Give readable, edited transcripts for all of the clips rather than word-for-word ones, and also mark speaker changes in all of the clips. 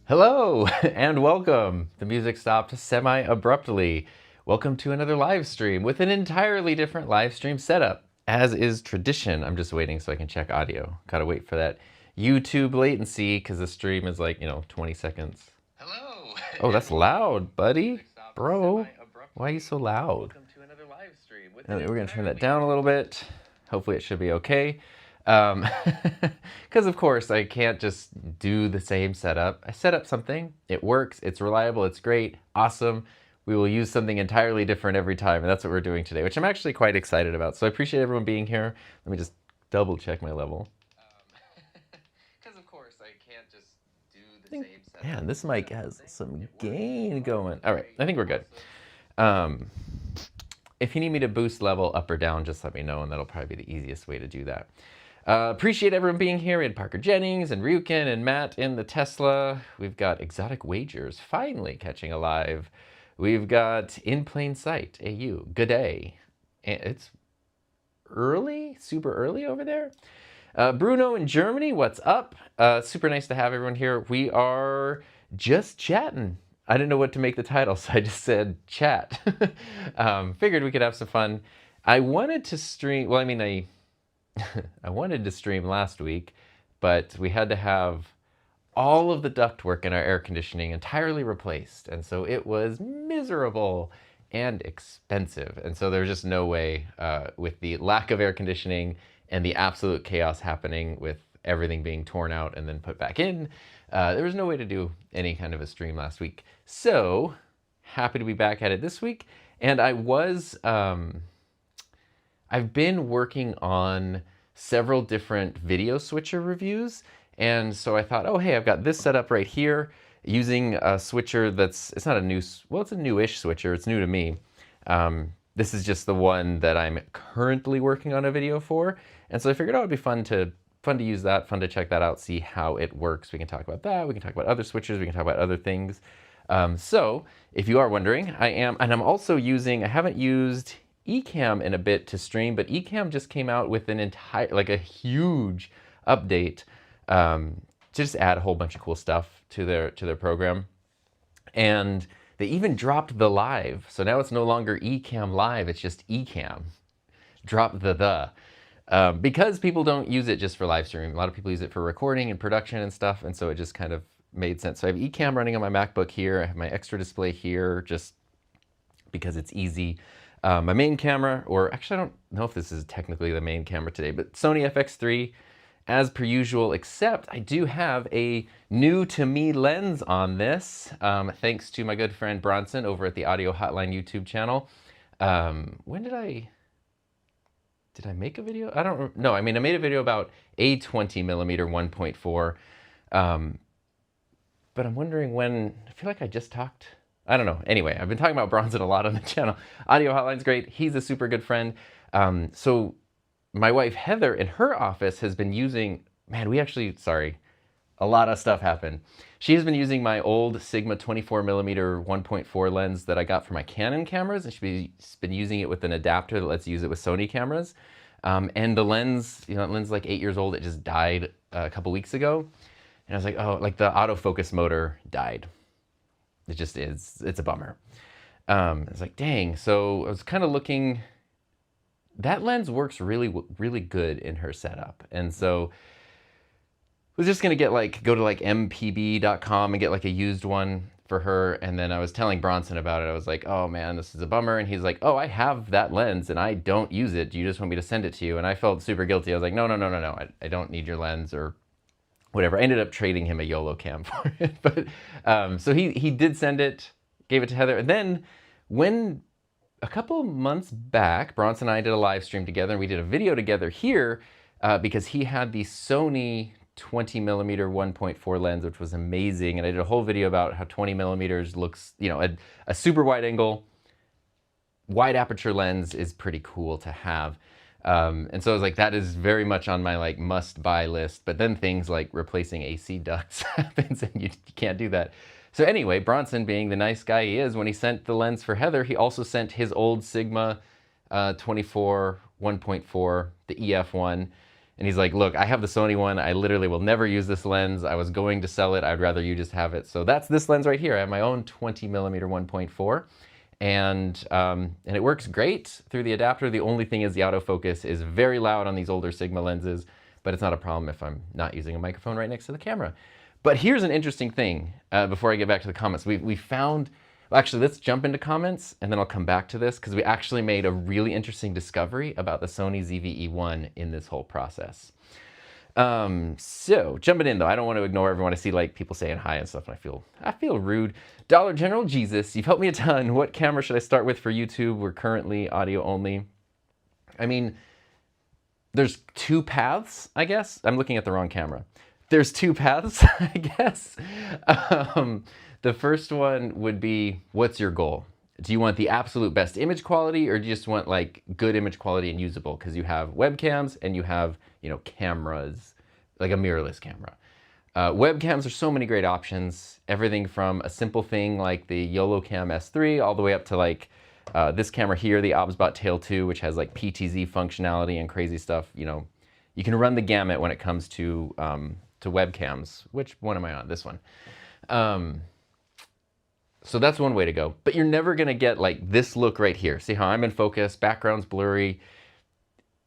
Speaker 1: Hello and welcome. The music stopped semi-abruptly. Welcome to another live stream with an entirely different live stream setup. As is tradition, I'm just waiting so I can check audio. Gotta wait for that YouTube latency because the stream is like, 20 seconds. Hello. Oh, that's loud, buddy. Bro, why are you so loud? Welcome to another live stream. We're gonna turn that down a little bit. Hopefully it should be okay. Because of course I can't just do the same setup. I set up something, it works, it's reliable, it's great, awesome. We will use something entirely different every time, and that's what we're doing today, which I'm actually quite excited about. So I appreciate everyone being here. Let me just double check my level. Because of course I can't just do the same setup. Man, this mic has some gain going. All right, I think we're good. If you need me to boost level up or down, just let me know, and that'll probably be the easiest way to do that. Appreciate everyone being here. We had Parker Jennings and Ryukin and Matt in the Tesla. We've got Exotic Wagers finally catching a live. We've got In Plain Sight, AU. Good day. It's early, super early over there. Bruno in Germany, what's up? Super nice to have everyone here. We are just chatting. I didn't know what to make the title, so I just said chat. Figured we could have some fun. I wanted to stream, well, I wanted to stream last week, but we had to have all of the ductwork in our air conditioning entirely replaced. And so it was miserable and expensive. And so there's just no way with the lack of air conditioning and the absolute chaos happening with everything being torn out and then put back in, there was no way to do any kind of a stream last week. So happy to be back at it this week. And I've been working on several different video switcher reviews. And so I thought, oh, hey, I've got this set up right here using a switcher it's not a new, well, it's a newish switcher. It's new to me. This is just the one that I'm currently working on a video for. And so I figured, oh, it'd be fun to use that, fun to check that out, see how it works. We can talk about that. We can talk about other switchers. We can talk about other things. So if you are wondering, I'm also using, I haven't used Ecamm in a bit to stream, but Ecamm just came out with an a huge update to just add a whole bunch of cool stuff to their program. And they even dropped the live. So now it's no longer Ecamm Live, it's just Ecamm. Drop the. Because people don't use it just for live streaming. A lot of people use it for recording and production and stuff, and so it just kind of made sense. So I have Ecamm running on my MacBook here. I have my extra display here just because it's easy. My main camera, or actually I don't know if this is technically the main camera today, but Sony FX3 as per usual, except I do have a new to me lens on this, thanks to my good friend Bronson over at the Audio Hotline YouTube channel. When did I make a video? I don't know. I made a video about a 20mm 1.4, but I'm wondering when, I feel like I just talked, I don't know. Anyway, I've been talking about Bronson a lot on the channel. Audio Hotline's great. He's a super good friend. So my wife Heather in her office has been using, a lot of stuff happened. She has been using my old Sigma 24mm 1.4 lens that I got for my Canon cameras, and she's been using it with an adapter that lets you use it with Sony cameras. And the lens, that lens is like 8 years old. It just died a couple weeks ago. And I was like, oh, like the autofocus motor died. It just is, it's a bummer. I was like, dang. So I was kind of looking, that lens works really, really good in her setup. And so I was just gonna go to mpb.com and get a used one for her. And then I was telling Bronson about it. I was like, oh man, this is a bummer. And he's like, oh, I have that lens and I don't use it. Do you just want me to send it to you? And I felt super guilty. I was like, no. I don't need your lens or whatever. I ended up trading him a YOLO cam for it. But so he did send it, gave it to Heather. And then when a couple months back, Bronson and I did a live stream together and we did a video together here because he had the Sony 20mm 1.4 lens, which was amazing. And I did a whole video about how 20mm looks, a super wide angle, wide aperture lens is pretty cool to have. And so I was like, that is very much on my must buy list. But then things like replacing AC ducts happens and you can't do that. So anyway, Bronson, being the nice guy he is, when he sent the lens for Heather, he also sent his old Sigma 24 1.4, the EF one. And he's like, look, I have the Sony one. I literally will never use this lens. I was going to sell it. I'd rather you just have it. So that's this lens right here. I have my own 20 millimeter 1.4. And it works great through the adapter. The only thing is the autofocus is very loud on these older Sigma lenses, but it's not a problem if I'm not using a microphone right next to the camera. But here's an interesting thing before I get back to the comments. We found, well, actually, let's jump into comments and then I'll come back to this because we actually made a really interesting discovery about the Sony ZV-E1 in this whole process. So jumping in though, I don't want to ignore everyone. I see like people saying hi and stuff and I feel rude. Dollar General Jesus, you've helped me a ton. What camera should I start with for YouTube? We're currently audio only. I mean, there's two paths, I guess. I'm looking at the wrong camera. There's two paths, I guess. The first one would be, what's your goal? Do you want the absolute best image quality or do you just want like good image quality and usable? Because you have webcams and you have, you know, cameras, like a mirrorless camera. Webcams are so many great options. Everything from a simple thing like the YoloCam S3 all the way up to like this camera here, the OBSBot Tail 2, which has like PTZ functionality and crazy stuff. You know, you can run the gamut when it comes to webcams. Which one am I on? This one. So that's one way to go, but you're never gonna get like this look right here. See how I'm in focus, background's blurry.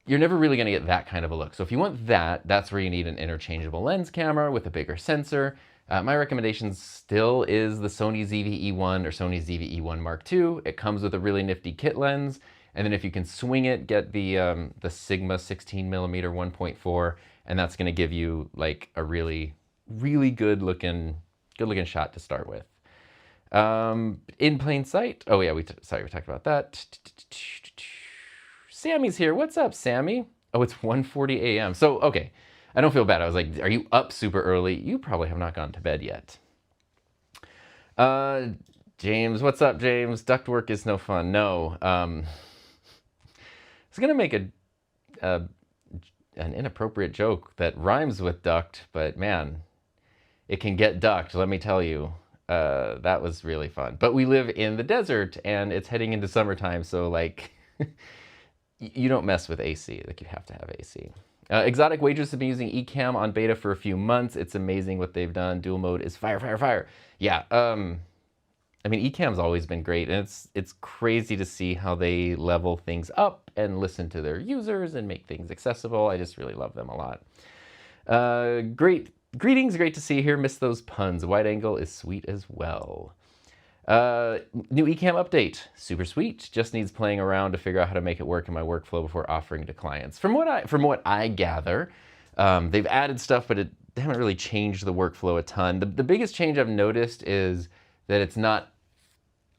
Speaker 1: You're never really gonna get that kind of a look. So if you want that, that's where you need an interchangeable lens camera with a bigger sensor. My recommendation still is the Sony ZV-E1 or Sony ZV-E1 Mark II. It comes with a really nifty kit lens. And then if you can swing it, get the Sigma 16 millimeter 1.4, and that's gonna give you like a really, really good looking shot to start with. In plain sight. Oh yeah, sorry, we talked about that. Sammy's here. What's up, Sammy? Oh, it's 1:40 a.m. So, okay, I don't feel bad. I was like, are you up super early? You probably have not gone to bed yet. James, what's up, James? Ductwork is no fun. No. I was gonna make an inappropriate joke that rhymes with duct, but man, it can get ducked, let me tell you. That was really fun. But we live in the desert and it's heading into summertime, so like you don't mess with AC. Like you have to have AC. Exotic Wagers have been using Ecamm on beta for a few months. It's amazing what they've done. Dual mode is fire, fire, fire. Yeah. I mean, Ecamm's always been great, and it's crazy to see how they level things up and listen to their users and make things accessible. I just really love them a lot. Greetings, great to see you here. Miss those puns. Wide angle is sweet as well. New Ecamm update, super sweet. Just needs playing around to figure out how to make it work in my workflow before offering to clients. From what I gather, they've added stuff, but they haven't really changed the workflow a ton. The biggest change I've noticed is that it's not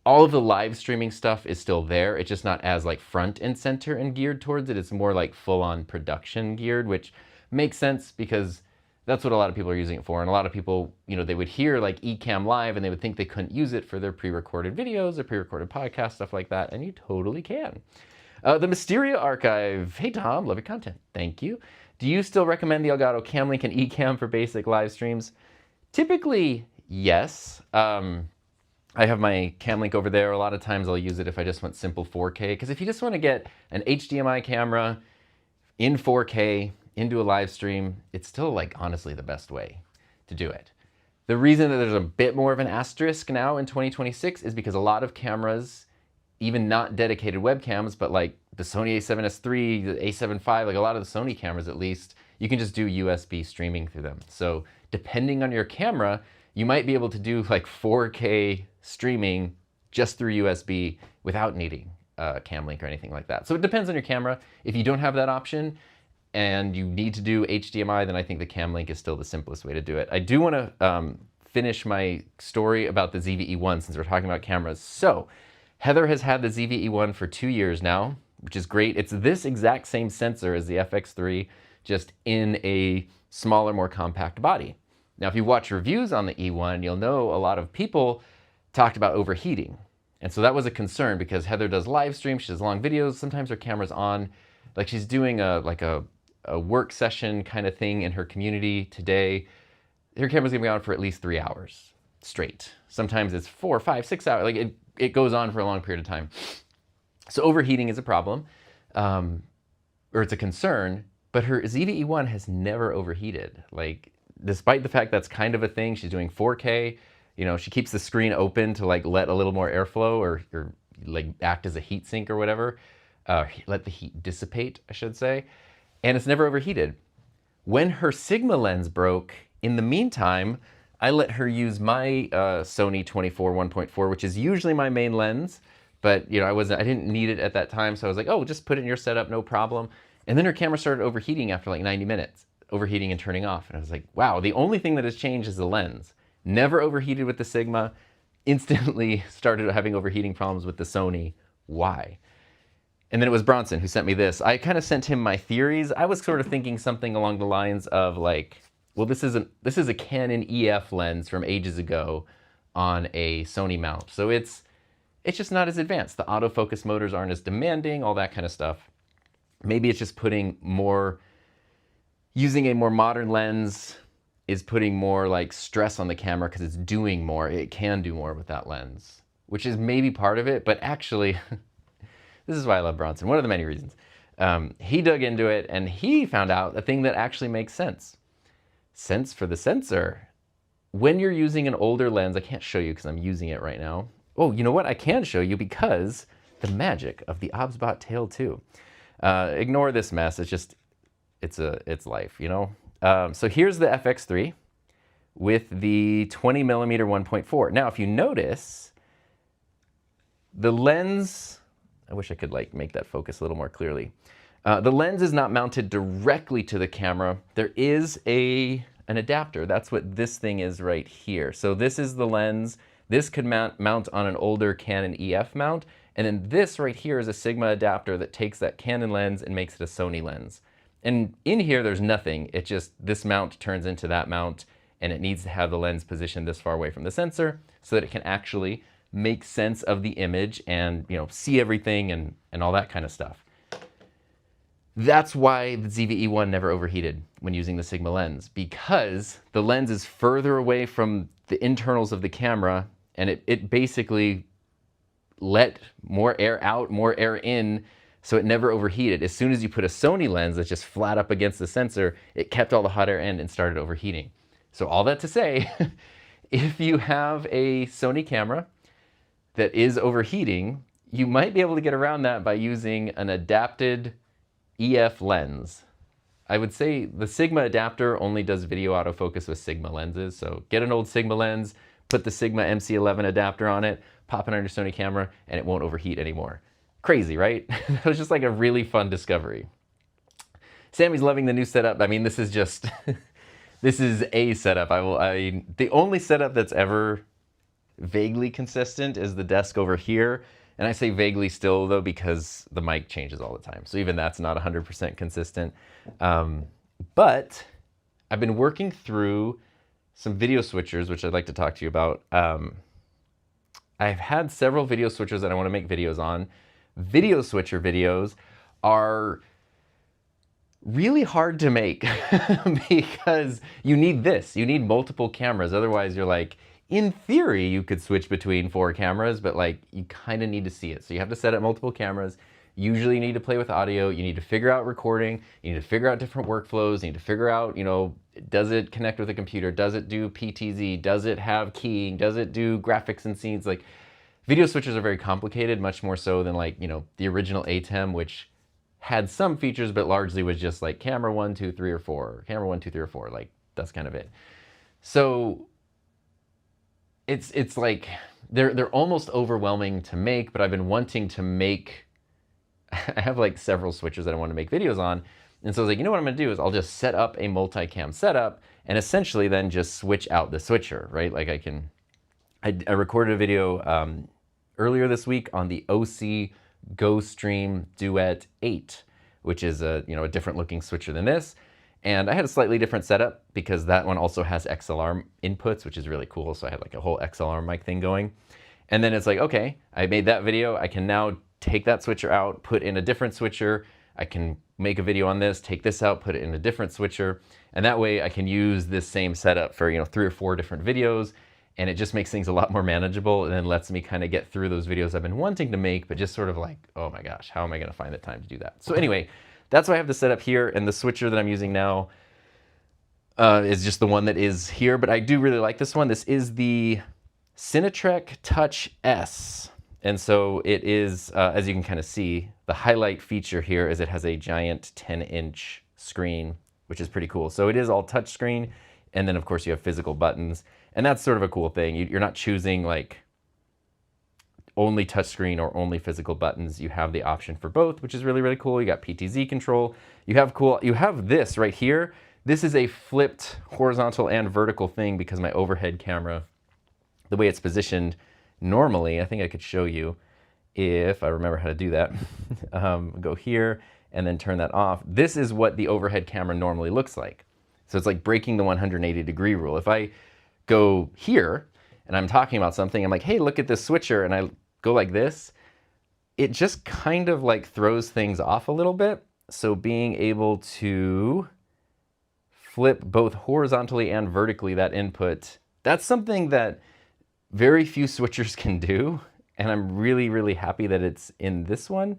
Speaker 1: all of the live streaming stuff is still there. It's just not as like front and center and geared towards it. It's more like full-on production geared, which makes sense because that's what a lot of people are using it for. And a lot of people, you know, they would hear like Ecamm Live and they would think they couldn't use it for their pre-recorded videos or pre-recorded podcasts, stuff like that. And you totally can. The Mysteria Archive. Hey, Tom, love your content. Thank you. Do you still recommend the Elgato Cam Link and Ecamm for basic live streams? Typically, yes. I have my Cam Link over there. A lot of times I'll use it if I just want simple 4K. Because if you just want to get an HDMI camera in 4K, into a live stream, it's still like honestly the best way to do it. The reason that there's a bit more of an asterisk now in 2026 is because a lot of cameras, even not dedicated webcams, but like the Sony a7S III, the a7 IV, like a lot of the Sony cameras at least, you can just do USB streaming through them. So depending on your camera, you might be able to do like 4K streaming just through USB without needing a Cam Link or anything like that. So it depends on your camera. If you don't have that option, and you need to do HDMI, then I think the Cam Link is still the simplest way to do it. I do want to finish my story about the ZV-E1 since we're talking about cameras. So Heather has had the ZV-E1 for 2 years now, which is great. It's this exact same sensor as the FX3, just in a smaller, more compact body. Now, if you watch reviews on the E1, you'll know a lot of people talked about overheating. And so that was a concern because Heather does live streams, she does long videos, sometimes her camera's on, like she's doing a work session kind of thing in her community today. Her camera's gonna be on for at least 3 hours straight. Sometimes it's 4, 5, 6 hours. Like it goes on for a long period of time. So overheating is a problem, or it's a concern. But her ZV-E1 has never overheated. Like, despite the fact that's kind of a thing, she's doing 4K. You know, she keeps the screen open to like let a little more airflow or like act as a heat sink or whatever. Let the heat dissipate, I should say. And it's never overheated. When her Sigma lens broke, in the meantime, I let her use my Sony 24 1.4, which is usually my main lens. But you know, I didn't need it at that time, so I was like, oh, just put it in your setup, no problem. And then her camera started overheating after like 90 minutes, overheating and turning off. And I was like, wow, the only thing that has changed is the lens. Never overheated with the Sigma, instantly started having overheating problems with the Sony. Why? And then it was Bronson who sent me this. I kind of sent him my theories. I was sort of thinking something along the lines of like, well, this is a Canon EF lens from ages ago on a Sony mount. So it's just not as advanced. The autofocus motors aren't as demanding, all that kind of stuff. Maybe it's just using a more modern lens is putting more like stress on the camera because it's doing more. It can do more with that lens, which is maybe part of it, but actually, this is why I love Bronson. One of the many reasons. He dug into it and he found out a thing that actually makes sense. Sense for the sensor. When you're using an older lens, I can't show you because I'm using it right now. Oh, you know what? I can show you because the magic of the OBSBot Tail 2. Ignore this mess. It's just, it's life, you know? So here's the FX3 with the 20 millimeter 1.4. Now, if you notice, the lens, I wish I could like make that focus a little more clearly. The lens is not mounted directly to the camera. There is an adapter. That's what this thing is right here. So this is the lens. This could mount on an older Canon EF mount. And then this right here is a Sigma adapter that takes that Canon lens and makes it a Sony lens. And in here, there's nothing. It just, this mount turns into that mount, and it needs to have the lens positioned this far away from the sensor so that it can actually make sense of the image and, you know, see everything and all that kind of stuff. That's why the ZV-E1 never overheated when using the Sigma lens, because the lens is further away from the internals of the camera, and it basically let more air out, more air in, so it never overheated. As soon as you put a Sony lens that's just flat up against the sensor, it kept all the hot air in and started overheating. So all that to say, if you have a Sony camera that is overheating, you might be able to get around that by using an adapted EF lens. I would say the Sigma adapter only does video autofocus with Sigma lenses, so get an old Sigma lens, put the Sigma MC11 adapter on it, pop it on your Sony camera, and it won't overheat anymore. Crazy, right? That was just like a really fun discovery. Sammy's loving the new setup. I mean, this is just, this is a setup. The only setup that's ever vaguely consistent is the desk over here. And I say vaguely still though, because the mic changes all the time. So even that's not 100% consistent. But I've been working through some video switchers, which I'd like to talk to you about. I've had several video switchers that I want to make videos on. Video switcher videos are really hard to make because you need this. You need multiple cameras. Otherwise, you're like, in theory, you could switch between 4 cameras, but like you kind of need to see it. So you have to set up multiple cameras. Usually you need to play with audio. You need to figure out recording. You need to figure out different workflows. You need to figure out, you know, does it connect with a computer? Does it do PTZ? Does it have keying? Does it do graphics and scenes? Like, video switchers are very complicated, much more so than like, you know, the original Ecamm, which had some features, but largely was just like camera 1, 2, 3, or 4. Camera 1, 2, 3, or 4. Like, that's kind of it. So it's like they're almost overwhelming to make, but I've been wanting to make, I have like several switchers that I want to make videos on. And so I was like, you know what I'm going to do is I'll just set up a multicam setup and essentially then just switch out the switcher, right? Like I recorded a video earlier this week on the OC Go Stream Duet 8, which is a different looking switcher than this. And I had a slightly different setup because that one also has XLR inputs, which is really cool. So I had like a whole XLR mic thing going. And then it's like, okay, I made that video. I can now take that switcher out, put in a different switcher. I can make a video on this, take this out, put it in a different switcher. And that way I can use this same setup for, 3 or 4 different videos. And it just makes things a lot more manageable and then lets me kind of get through those videos I've been wanting to make, but just sort of like, oh my gosh, how am I going to find the time to do that? So anyway, that's why I have the setup here, and the switcher that I'm using now is just the one that is here, but I do really like this one. This is the Cinetrek Touch S. And so it is, as you can kind of see, the highlight feature here is it has a giant 10-inch screen, which is pretty cool. So it is all touch screen, and then of course you have physical buttons, and that's sort of a cool thing. You're not choosing like only touchscreen or only physical buttons. You have the option for both, which is really, really cool. You got PTZ control. You have this right here. This is a flipped horizontal and vertical thing because my overhead camera, the way it's positioned normally, I think I could show you if I remember how to do that. Go here and then turn that off. This is what the overhead camera normally looks like. So it's like breaking the 180-degree rule. If I go here and I'm talking about something, I'm like, hey, look at this switcher, and I go like this, it just kind of like throws things off a little bit. So being able to flip both horizontally and vertically that input, that's something that very few switchers can do. And I'm really, really happy that it's in this one.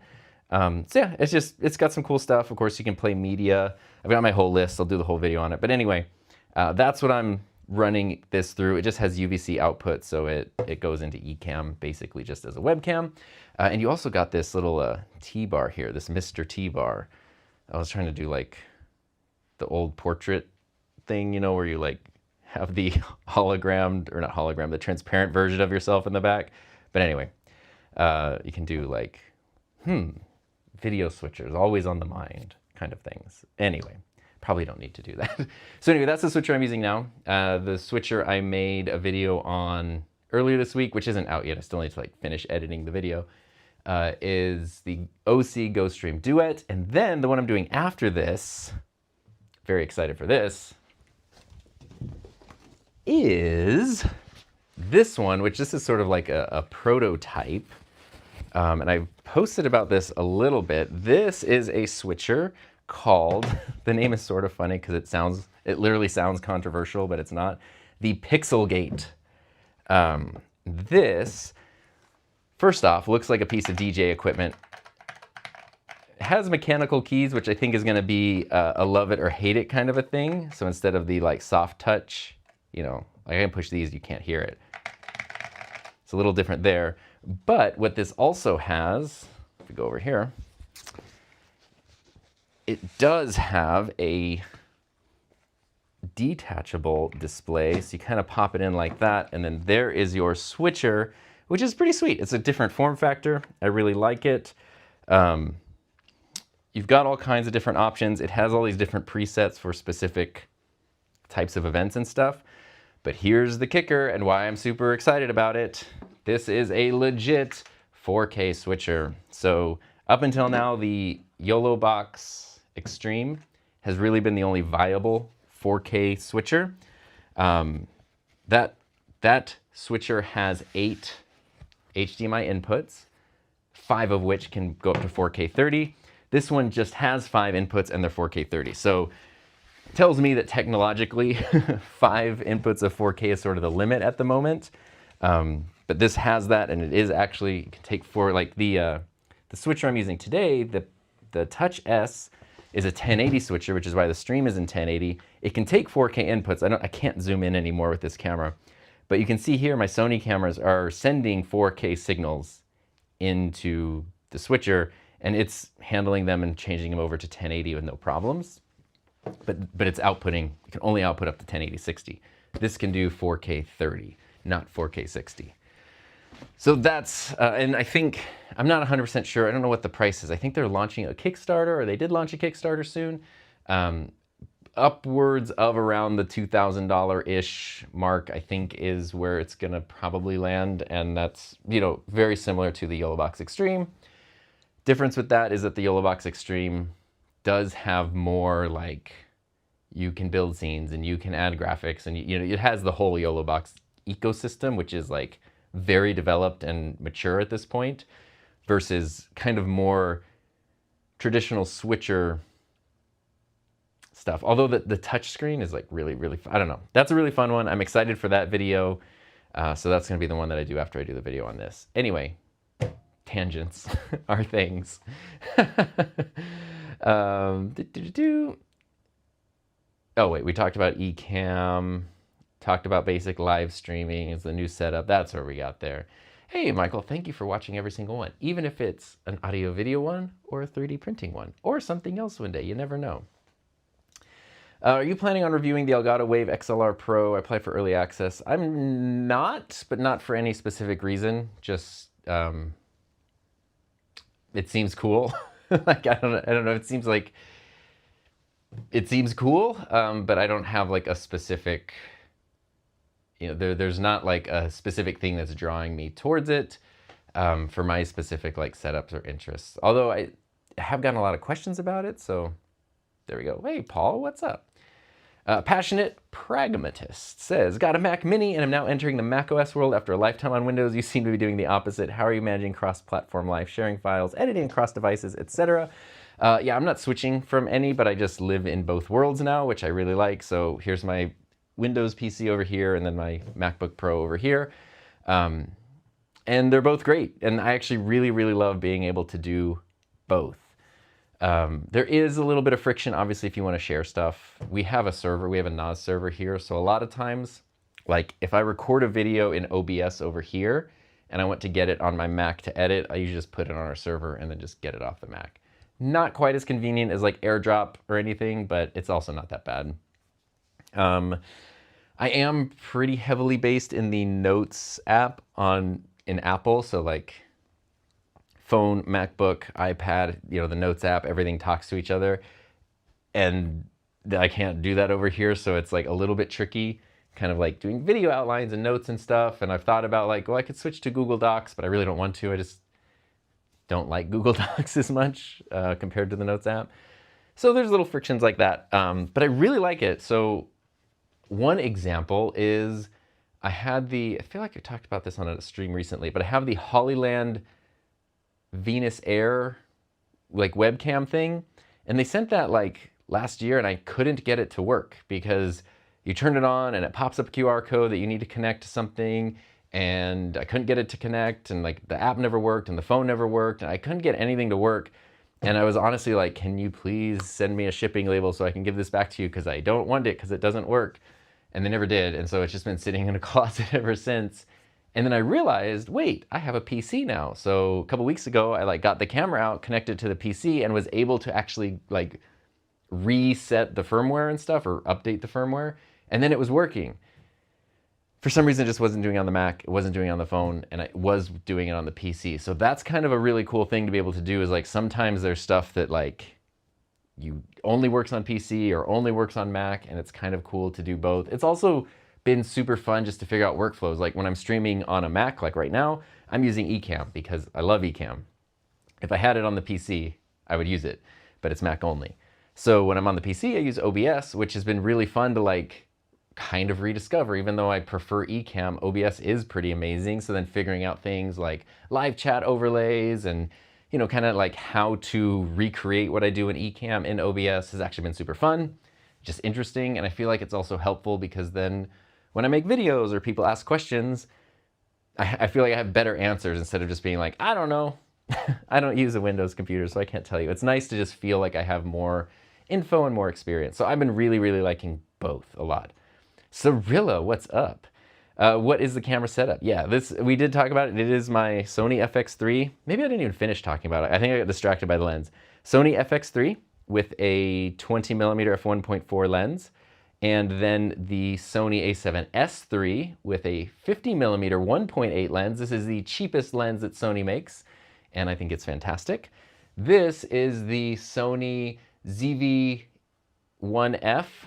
Speaker 1: So yeah, it's got some cool stuff. Of course, you can play media. I've got my whole list. I'll do the whole video on it. But anyway, that's what I'm running this through. It just has UVC output, so it goes into Ecamm basically just as a webcam. And you also got this little T-bar here, this Mr. T-bar. I was trying to do like the old portrait thing, you know, where you like have the hologrammed, or not hologram, the transparent version of yourself in the back. But anyway, you can do like, video switchers, always on the mind kind of things. Anyway, probably don't need to do that. So anyway, that's the switcher I'm using now. The switcher I made a video on earlier this week, which isn't out yet. I still need to like finish editing the video, is the OC Go Stream Duet. And then the one I'm doing after this, very excited for this, is this one, which this is sort of like a prototype. And I posted about this a little bit. This is a switcher called, the name is sort of funny because it literally sounds controversial, but it's not, the Pixelgate. This, first off, looks like a piece of DJ equipment. It has mechanical keys, which I think is going to be a love it or hate it kind of a thing. So instead of the like soft touch, you know, like I can push these, you can't hear it. It's a little different there. But what this also has, if we go over here, it does have a detachable display. So you kind of pop it in like that, and then there is your switcher, which is pretty sweet. It's a different form factor. I really like it. You've got all kinds of different options. It has all these different presets for specific types of events and stuff. But here's the kicker and why I'm super excited about it. This is a legit 4K switcher. So up until now, the YOLOBox Extreme has really been the only viable 4K switcher. That switcher has 8 HDMI inputs, 5 of which can go up to 4K 30. This one just has 5 inputs and they're 4K 30. So it tells me that technologically 5 inputs of 4K is sort of the limit at the moment. But this has that, and it is actually, it can take 4, like the switcher I'm using today, the Touch S is a 1080 switcher, which is why the stream is in 1080. It can take 4K inputs. I can't zoom in anymore with this camera, but you can see here my Sony cameras are sending 4K signals into the switcher, and it's handling them and changing them over to 1080 with no problems. But it's outputting, it can only output up to 1080-60. This can do 4K 30, not 4K 60. So that's, and I think, I'm not 100% sure, I don't know what the price is. I think they're launching a Kickstarter, or they did launch a Kickstarter soon. Upwards of around the $2,000-ish mark, I think, is where it's gonna probably land. And that's, you know, very similar to the YOLOBox Extreme. Difference with that is that the YOLOBox Extreme does have more, like, you can build scenes and you can add graphics, and you know, it has the whole YOLOBox ecosystem, which is like very developed and mature at this point, versus kind of more traditional switcher stuff. Although the touch screen is like really, really, I don't know. That's a really fun one. I'm excited for that video. So that's gonna be the one that I do after I do the video on this. Anyway, tangents are things. Oh wait, we talked about Ecamm, talked about basic live streaming is the new setup. That's where we got there. Hey Michael, thank you for watching every single one, even if it's an audio video one or a 3D printing one or something else one day. You never know. Are you planning on reviewing the Elgato Wave XLR Pro? I applied for early access. I'm not, but not for any specific reason. Just it seems cool. Like I don't know. It seems cool, but I don't have like a specific. There's not like a specific thing that's drawing me towards it for my specific like setups or interests. Although I have gotten a lot of questions about it, so there we go. Hey Paul, what's up? Passionate Pragmatist says, got a Mac Mini and I'm now entering the macOS world after a lifetime on Windows. You seem to be doing the opposite. How are you managing cross-platform life, sharing files, editing across devices, etc.? Yeah, I'm not switching from any, but I just live in both worlds now, which I really like. So here's my Windows PC over here and then my MacBook Pro over here. And they're both great. And I actually really, really love being able to do both. There is a little bit of friction, obviously, if you want to share stuff. We have a server, we have a NAS server here. So a lot of times, like if I record a video in OBS over here and I want to get it on my Mac to edit, I usually just put it on our server and then just get it off the Mac. Not quite as convenient as like AirDrop or anything, but it's also not that bad. I am pretty heavily based in the Notes app in Apple. So like phone, MacBook, iPad, the Notes app, everything talks to each other. And I can't do that over here. So it's like a little bit tricky, kind of like doing video outlines and notes and stuff. And I've thought about like, well, I could switch to Google Docs, but I really don't want to. I just don't like Google Docs as much compared to the Notes app. So there's little frictions like that. But I really like it. So one example is I feel like I talked about this on a stream recently, but I have the Hollyland Venus Air like webcam thing, and they sent that like last year and I couldn't get it to work because you turn it on and it pops up a QR code that you need to connect to something, and I couldn't get it to connect, and like the app never worked and the phone never worked and I couldn't get anything to work. And I was honestly like, can you please send me a shipping label so I can give this back to you because I don't want it because it doesn't work. And they never did, and so it's just been sitting in a closet ever since. And then I realized, wait, I have a PC now. So a couple weeks ago, I like got the camera out, connected to the PC, and was able to actually like reset the firmware and stuff, or update the firmware, and then it was working. For some reason, it just wasn't doing it on the Mac, it wasn't doing it on the phone, and I was doing it on the PC. So that's kind of a really cool thing to be able to do, is like sometimes there's stuff that like you only works on PC or only works on Mac, and it's kind of cool to do both. It's also been super fun just to figure out workflows. Like when I'm streaming on a Mac, like right now, I'm using Ecamm because I love Ecamm. If I had it on the PC, I would use it, but it's Mac only. So when I'm on the PC, I use OBS, which has been really fun to like kind of rediscover. Even though I prefer Ecamm, OBS is pretty amazing. So then figuring out things like live chat overlays and kind of like how to recreate what I do in Ecamm in OBS has actually been super fun, just interesting. And I feel like it's also helpful because then when I make videos or people ask questions, I feel like I have better answers instead of just being like, I don't know. I don't use a Windows computer, so I can't tell you. It's nice to just feel like I have more info and more experience. So I've been really, really liking both a lot. Cirilla, what's up? What is the camera setup? Yeah, we did talk about it. It is my Sony FX3. Maybe I didn't even finish talking about it. I think I got distracted by the lens. Sony FX3 with a 20mm f1.4 lens, and then the Sony a7S III with a 50mm 1.8 lens. This is the cheapest lens that Sony makes, and I think it's fantastic. This is the Sony ZV-1F,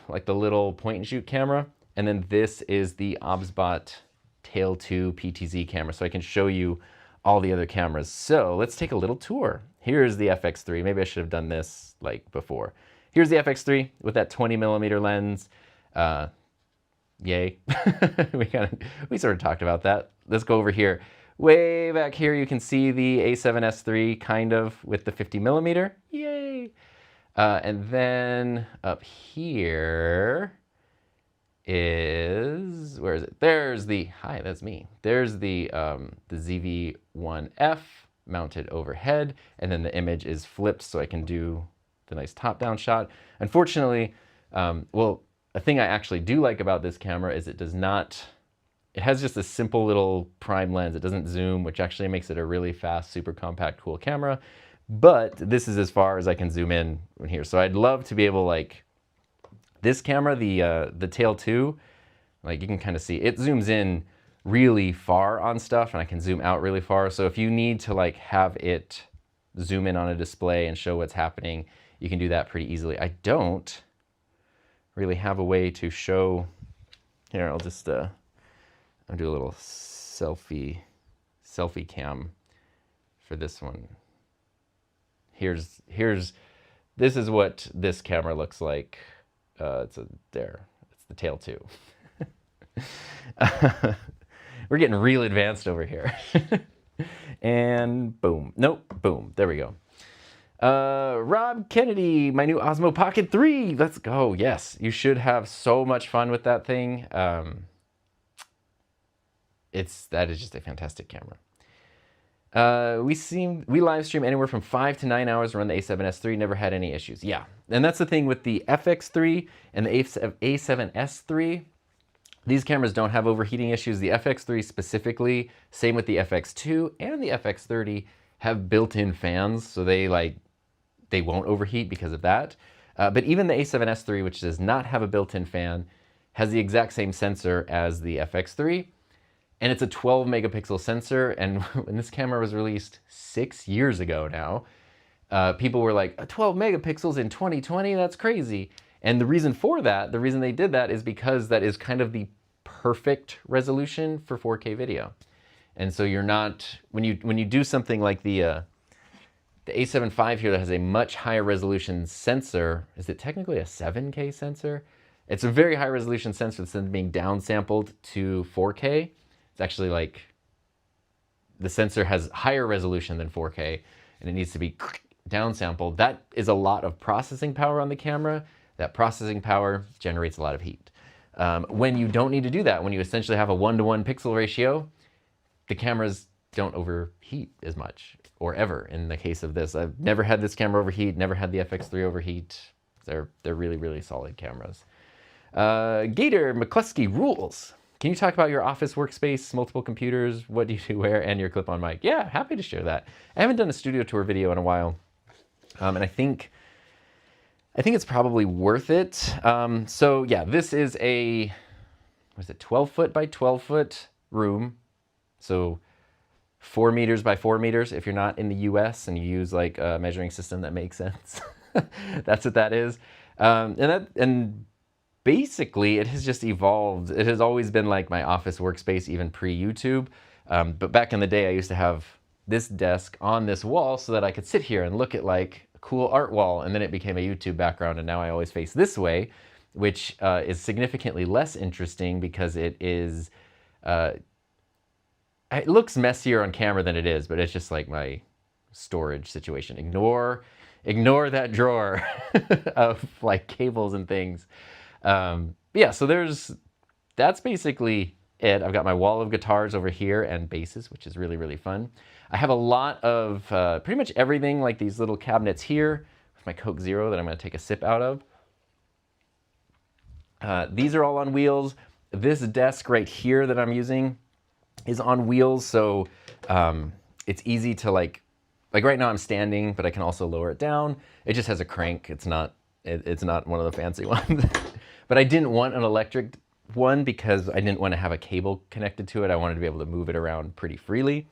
Speaker 1: like the little point and shoot camera. And then this is the Obsbot Tail 2 PTZ camera. So I can show you all the other cameras. So let's take a little tour. Here's the FX3. Maybe I should have done this like before. Here's the FX3 with that 20mm lens. Yay. we sort of talked about that. Let's go over here. Way back here, you can see the A7S III kind of with the 50mm. Yay. And then up here is, where is it? There's the, hi, that's me. There's the ZV-1F mounted overhead, and then the image is flipped so I can do the nice top-down shot. Unfortunately, well, a thing I actually do like about this camera is it has just a simple little prime lens. It doesn't zoom, which actually makes it a really fast, super compact, cool camera. But this is as far as I can zoom in here. So I'd love to be able, like, this camera, the Tail 2, like you can kind of see, it zooms in really far on stuff and I can zoom out really far. So if you need to like have it zoom in on a display and show what's happening, you can do that pretty easily. I don't really have a way to show, here, I'll just, I'll do a little selfie cam for this one. This is what this camera looks like. It's the Tail 2. We're getting real advanced over here. And boom, nope, boom, there we go. Rob Kennedy, my new Osmo Pocket 3, let's go. Yes, you should have so much fun with that thing. That is just a fantastic camera. We live stream anywhere from 5 to 9 hours, run the A7S III, never had any issues. Yeah, and that's the thing with the FX3 and the A7S III. These cameras don't have overheating issues. The FX3 specifically, same with the FX2 and the FX30, have built-in fans, so they won't overheat because of that. But even the A7S III, which does not have a built-in fan, has the exact same sensor as the FX3. And it's a 12 megapixel sensor. And when this camera was released 6 years ago now, people were like, 12 megapixels in 2020? That's crazy. And the reason for that, the reason they did that is because that is kind of the perfect resolution for 4K video. And so you're not, when you do something like the A7 IV here that has a much higher resolution sensor, is it technically a 7K sensor? It's a very high resolution sensor that's then being downsampled to 4K. It's actually like, the sensor has higher resolution than 4K and it needs to be downsampled. That is a lot of processing power on the camera. That processing power generates a lot of heat. When you don't need to do that, when you essentially have a 1-to-1 pixel ratio, the cameras don't overheat as much, or ever in the case of this. I've never had this camera overheat, never had the FX3 overheat. They're really, really solid cameras. Gator McCluskey rules. Can you talk about your office workspace, multiple computers, what do you do where, and your clip-on mic? Yeah, happy to share that. I haven't done a studio tour video in a while, and I think it's probably worth it. So yeah, this is a, what is it, 12 foot by 12 foot room. So 4 meters by 4 meters if you're not in the US and you use like a measuring system that makes sense. That's what that is. And basically it has just evolved. It has always been like my office workspace, even pre-YouTube. But back in the day, I used to have this desk on this wall so that I could sit here and look at like a cool art wall. And then it became a YouTube background. And now I always face this way, which is significantly less interesting because it is, it looks messier on camera than it is, but it's just like my storage situation. Ignore that drawer of like cables and things. Yeah, so that's basically it. I've got my wall of guitars over here and basses, which is really, really fun. I have a lot of pretty much everything, like these little cabinets here with my Coke Zero that I'm going to take a sip out of. These are all on wheels. This desk right here that I'm using is on wheels, so it's easy to like right now I'm standing, but I can also lower it down. It just has a crank. It's not one of the fancy ones. But I didn't want an electric one because I didn't want to have a cable connected to it. I wanted to be able to move it around pretty freely.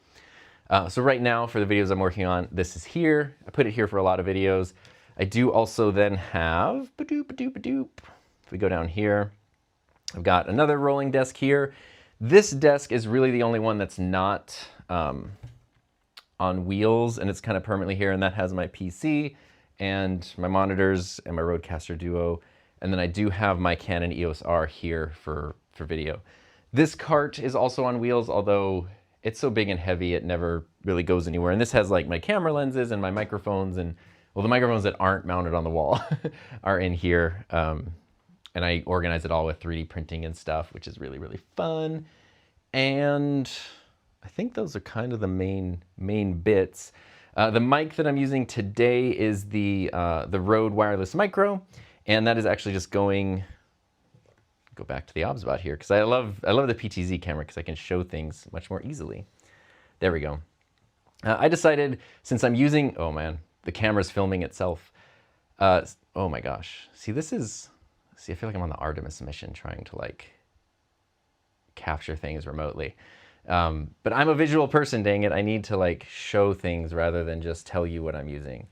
Speaker 1: So right now for the videos I'm working on, this is here. I put it here for a lot of videos. I do also then have, if we go down here, I've got another rolling desk here. This desk is really the only one that's not on wheels, and it's kind of permanently here, and that has my PC and my monitors and my Rodecaster Duo. And then I do have my Canon EOS R here for video. This cart is also on wheels, although it's so big and heavy, it never really goes anywhere. And this has like my camera lenses and my microphones, and well, the microphones that aren't mounted on the wall are in here. And I organize it all with 3D printing and stuff, which is really, really fun. And I think those are kind of the main bits. The mic that I'm using today is the Rode Wireless Micro, and that is actually just going, go back to the OBSBot here, because I love the PTZ camera because I can show things much more easily. There we go. I decided, since I'm using, oh man, the camera's filming itself. Oh my gosh. See, I feel like I'm on the Artemis mission trying to like capture things remotely. But I'm a visual person, dang it. I need to like show things rather than just tell you what I'm using.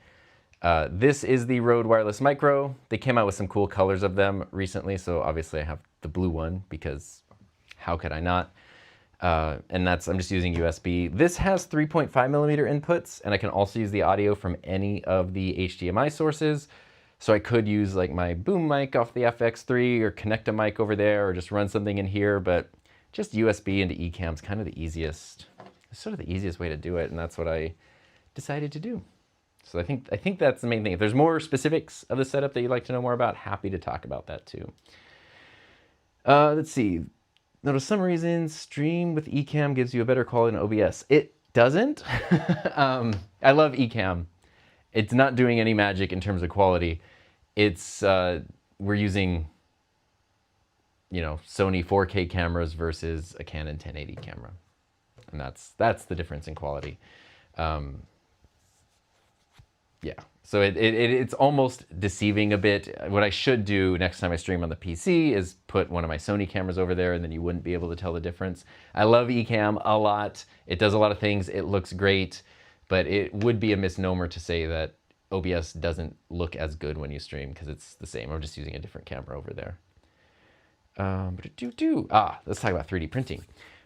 Speaker 1: This is the Rode Wireless Micro. They came out with some cool colors of them recently, so obviously I have the blue one because how could I not? And I'm just using USB. This has 3.5 millimeter inputs, and I can also use the audio from any of the HDMI sources. So I could use like my boom mic off the FX3 or connect a mic over there or just run something in here, but just USB into Ecamm is kind of the easiest, sort of the easiest way to do it, and that's what I decided to do. So I think that's the main thing. If there's more specifics of the setup that you'd like to know more about, happy to talk about that too. Let's see. Notice some reasons stream with Ecamm gives you a better quality than OBS. It doesn't. I love Ecamm. It's not doing any magic in terms of quality. It's we're using, you know, Sony 4K cameras versus a Canon 1080 camera, and that's the difference in quality. Yeah, so it's almost deceiving a bit. What I should do next time I stream on the PC is put one of my Sony cameras over there, and then you wouldn't be able to tell the difference. I love Ecamm a lot. It does a lot of things. It looks great, but it would be a misnomer to say that OBS doesn't look as good when you stream, because it's the same. I'm just using a different camera over there. Let's talk about 3D printing.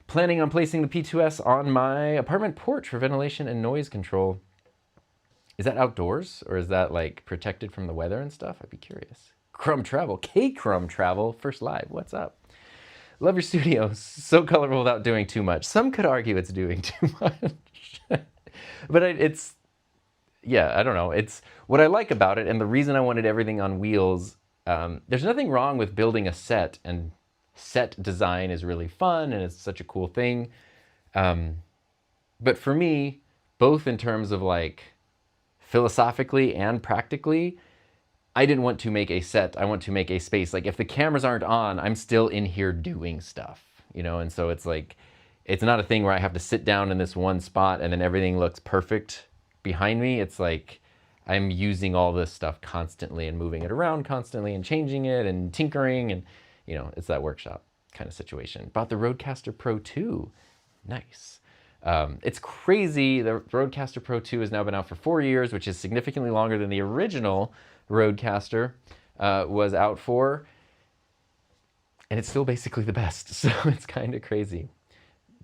Speaker 1: Planning on placing the P2S on my apartment porch for ventilation and noise control. Is that outdoors, or is that like protected from the weather and stuff? I'd be curious. Crumb Travel, K-Crumb Travel, first live, what's up? Love your studio, so colorful without doing too much. Some could argue it's doing too much. But yeah, I don't know. It's what I like about it, and the reason I wanted everything on wheels. There's nothing wrong with building a set, and set design is really fun, and it's such a cool thing. But for me, both in terms of like philosophically and practically, I didn't want to make a set. I want to make a space. Like if the cameras aren't on, I'm still in here doing stuff, you know? And so it's like, it's not a thing where I have to sit down in this one spot and then everything looks perfect behind me. It's like I'm using all this stuff constantly and moving it around constantly and changing it and tinkering, and you know, it's that workshop kind of situation. Bought the Rodecaster Pro 2. Nice. It's crazy. The Rodecaster Pro 2 has now been out for 4 years, which is significantly longer than the original Rodecaster was out for. And it's still basically the best. So it's kind of crazy.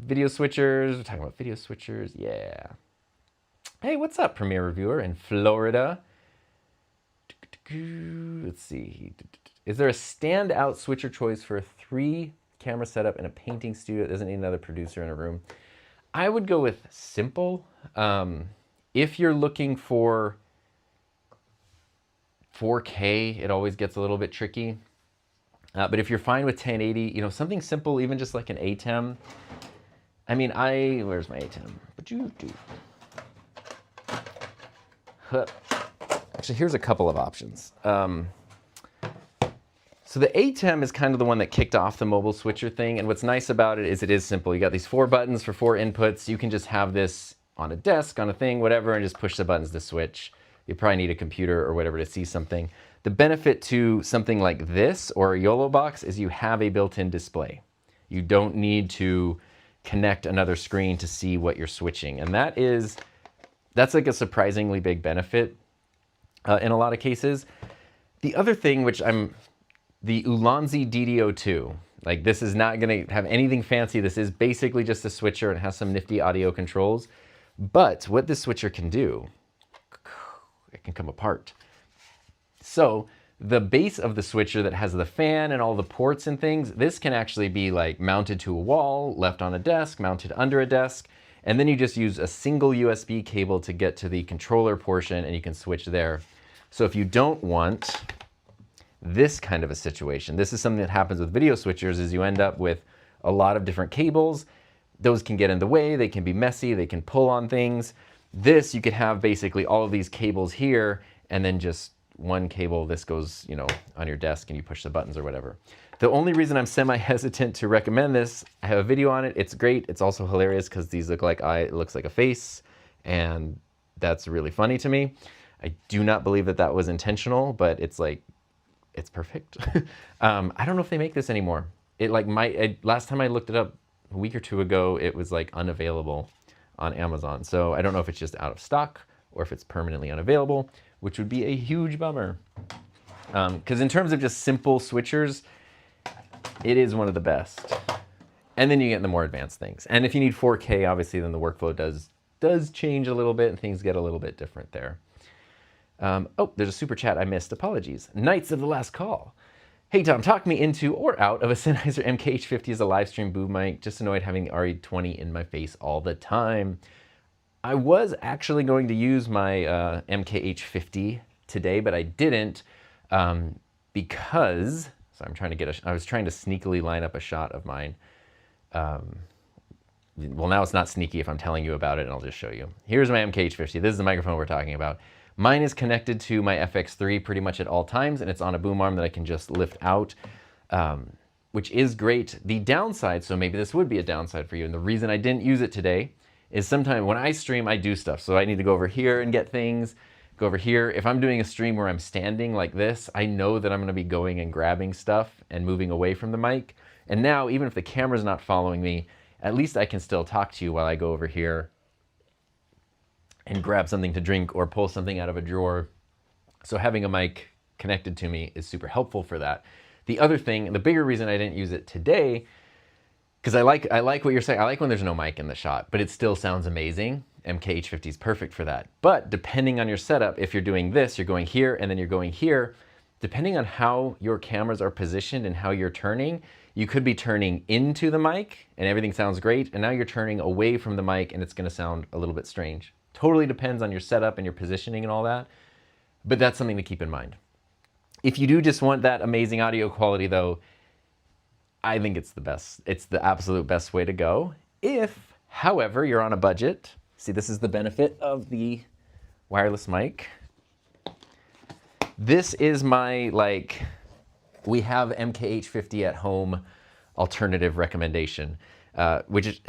Speaker 1: Video switchers. We're talking about video switchers. Yeah. Hey, what's up, Premiere Reviewer in Florida? Let's see. Is there a standout switcher choice for a 3-camera setup in a painting studio that doesn't need another producer in a room? I would go with simple. If you're looking for 4K, it always gets a little bit tricky. But if you're fine with 1080, you know, something simple, even just like an Ecamm. I mean, where's my Ecamm? Actually, here's a couple of options. So the Ecamm is kind of the one that kicked off the mobile switcher thing, and what's nice about it is simple. You got these 4 buttons for 4 inputs. You can just have this on a desk, on a thing, whatever, and just push the buttons to switch. You probably need a computer or whatever to see something. The benefit to something like this or a YOLO box is you have a built-in display. You don't need to connect another screen to see what you're switching, and that's like a surprisingly big benefit in a lot of cases. The other thing, the Ulanzi DDO2, like this is not going to have anything fancy. This is basically just a switcher and has some nifty audio controls. But what this switcher can do, it can come apart. So the base of the switcher that has the fan and all the ports and things, this can actually be like mounted to a wall, left on a desk, mounted under a desk, and then you just use a single USB cable to get to the controller portion and you can switch there. So if you don't want this kind of a situation, this is something that happens with video switchers, is you end up with a lot of different cables. Those can get in the way, they can be messy, they can pull on things. This, you could have basically all of these cables here, and then just one cable. This goes, you know, on your desk and you push the buttons or whatever. The only reason I'm semi-hesitant to recommend this, I have a video on it. It's great. It's also hilarious because these look like it looks like a face, and that's really funny to me. I do not believe that that was intentional, but it's like, it's perfect. I don't know if they make this anymore. It like last time I looked it up a week or two ago, it was like unavailable on Amazon. So I don't know if it's just out of stock or if it's permanently unavailable, which would be a huge bummer. Because in terms of just simple switchers, it is one of the best. And then you get the more advanced things. And if you need 4K, obviously, then the workflow does change a little bit and things get a little bit different there. Oh, there's a super chat I missed. Apologies. Knights of the Last Call. Hey, Tom, talk me into or out of a Sennheiser MKH50 as a live stream boom mic. Just annoyed having the RE20 in my face all the time. I was actually going to use my MKH50 today, but I didn't because, so I'm trying to I was trying to sneakily line up a shot of mine. Well, now it's not sneaky if I'm telling you about it, and I'll just show you. Here's my MKH50. This is the microphone we're talking about. Mine is connected to my FX3 pretty much at all times, and it's on a boom arm that I can just lift out, which is great. The downside, so maybe this would be a downside for you, and the reason I didn't use it today is sometimes when I stream, I do stuff. So I need to go over here and get things, go over here. If I'm doing a stream where I'm standing like this, I know that I'm gonna be going and grabbing stuff and moving away from the mic. And now, even if the camera's not following me, at least I can still talk to you while I go over here and grab something to drink or pull something out of a drawer. So having a mic connected to me is super helpful for that. The other thing, the bigger reason I didn't use it today, because I like what you're saying. I like when there's no mic in the shot, but it still sounds amazing. MKH50 is perfect for that. But depending on your setup, if you're doing this, you're going here and then you're going here, depending on how your cameras are positioned and how you're turning, you could be turning into the mic and everything sounds great, and now you're turning away from the mic and it's gonna sound a little bit strange. Totally depends on your setup and your positioning and all that, but that's something to keep in mind. If you do just want that amazing audio quality though, I think it's the best. It's the absolute best way to go. If, however, you're on a budget, see, this is the benefit of the wireless mic. This is my, like, we have MKH50 at home alternative recommendation, which is,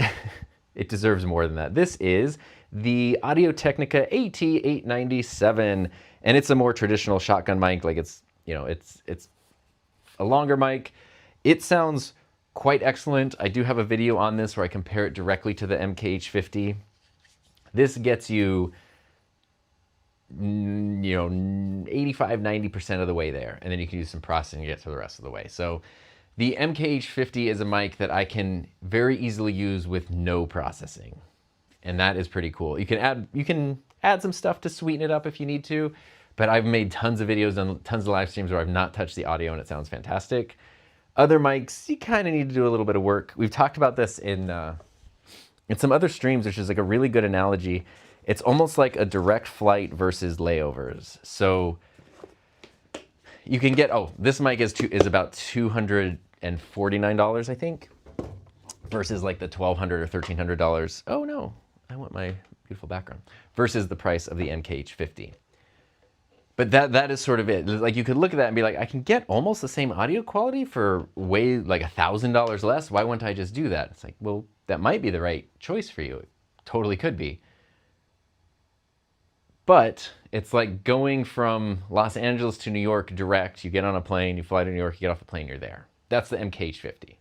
Speaker 1: it deserves more than that. This is the Audio-Technica AT897, and it's a more traditional shotgun mic. Like it's, you know, it's a longer mic. It sounds quite excellent. I do have a video on this where I compare it directly to the MKH50. This gets you, you know, 85, 90% of the way there. And then you can use some processing to get to the rest of the way. So the MKH50 is a mic that I can very easily use with no processing. And that is pretty cool. You can add some stuff to sweeten it up if you need to, but I've made tons of videos and tons of live streams where I've not touched the audio and it sounds fantastic. Other mics, you kind of need to do a little bit of work. We've talked about this in some other streams, which is like a really good analogy. It's almost like a direct flight versus layovers. So you can get, oh, this mic is about $249, I think, versus like the $1,200 or $1,300. Oh no, I want my beautiful background. Versus the price of the MKH50. But that is sort of it. Like you could look at that and be like, I can get almost the same audio quality for way like $1,000 less. Why wouldn't I just do that? It's like, well, that might be the right choice for you. It totally could be. But it's like going from Los Angeles to New York direct. You get on a plane, you fly to New York, you get off the plane, you're there. That's the MKH50.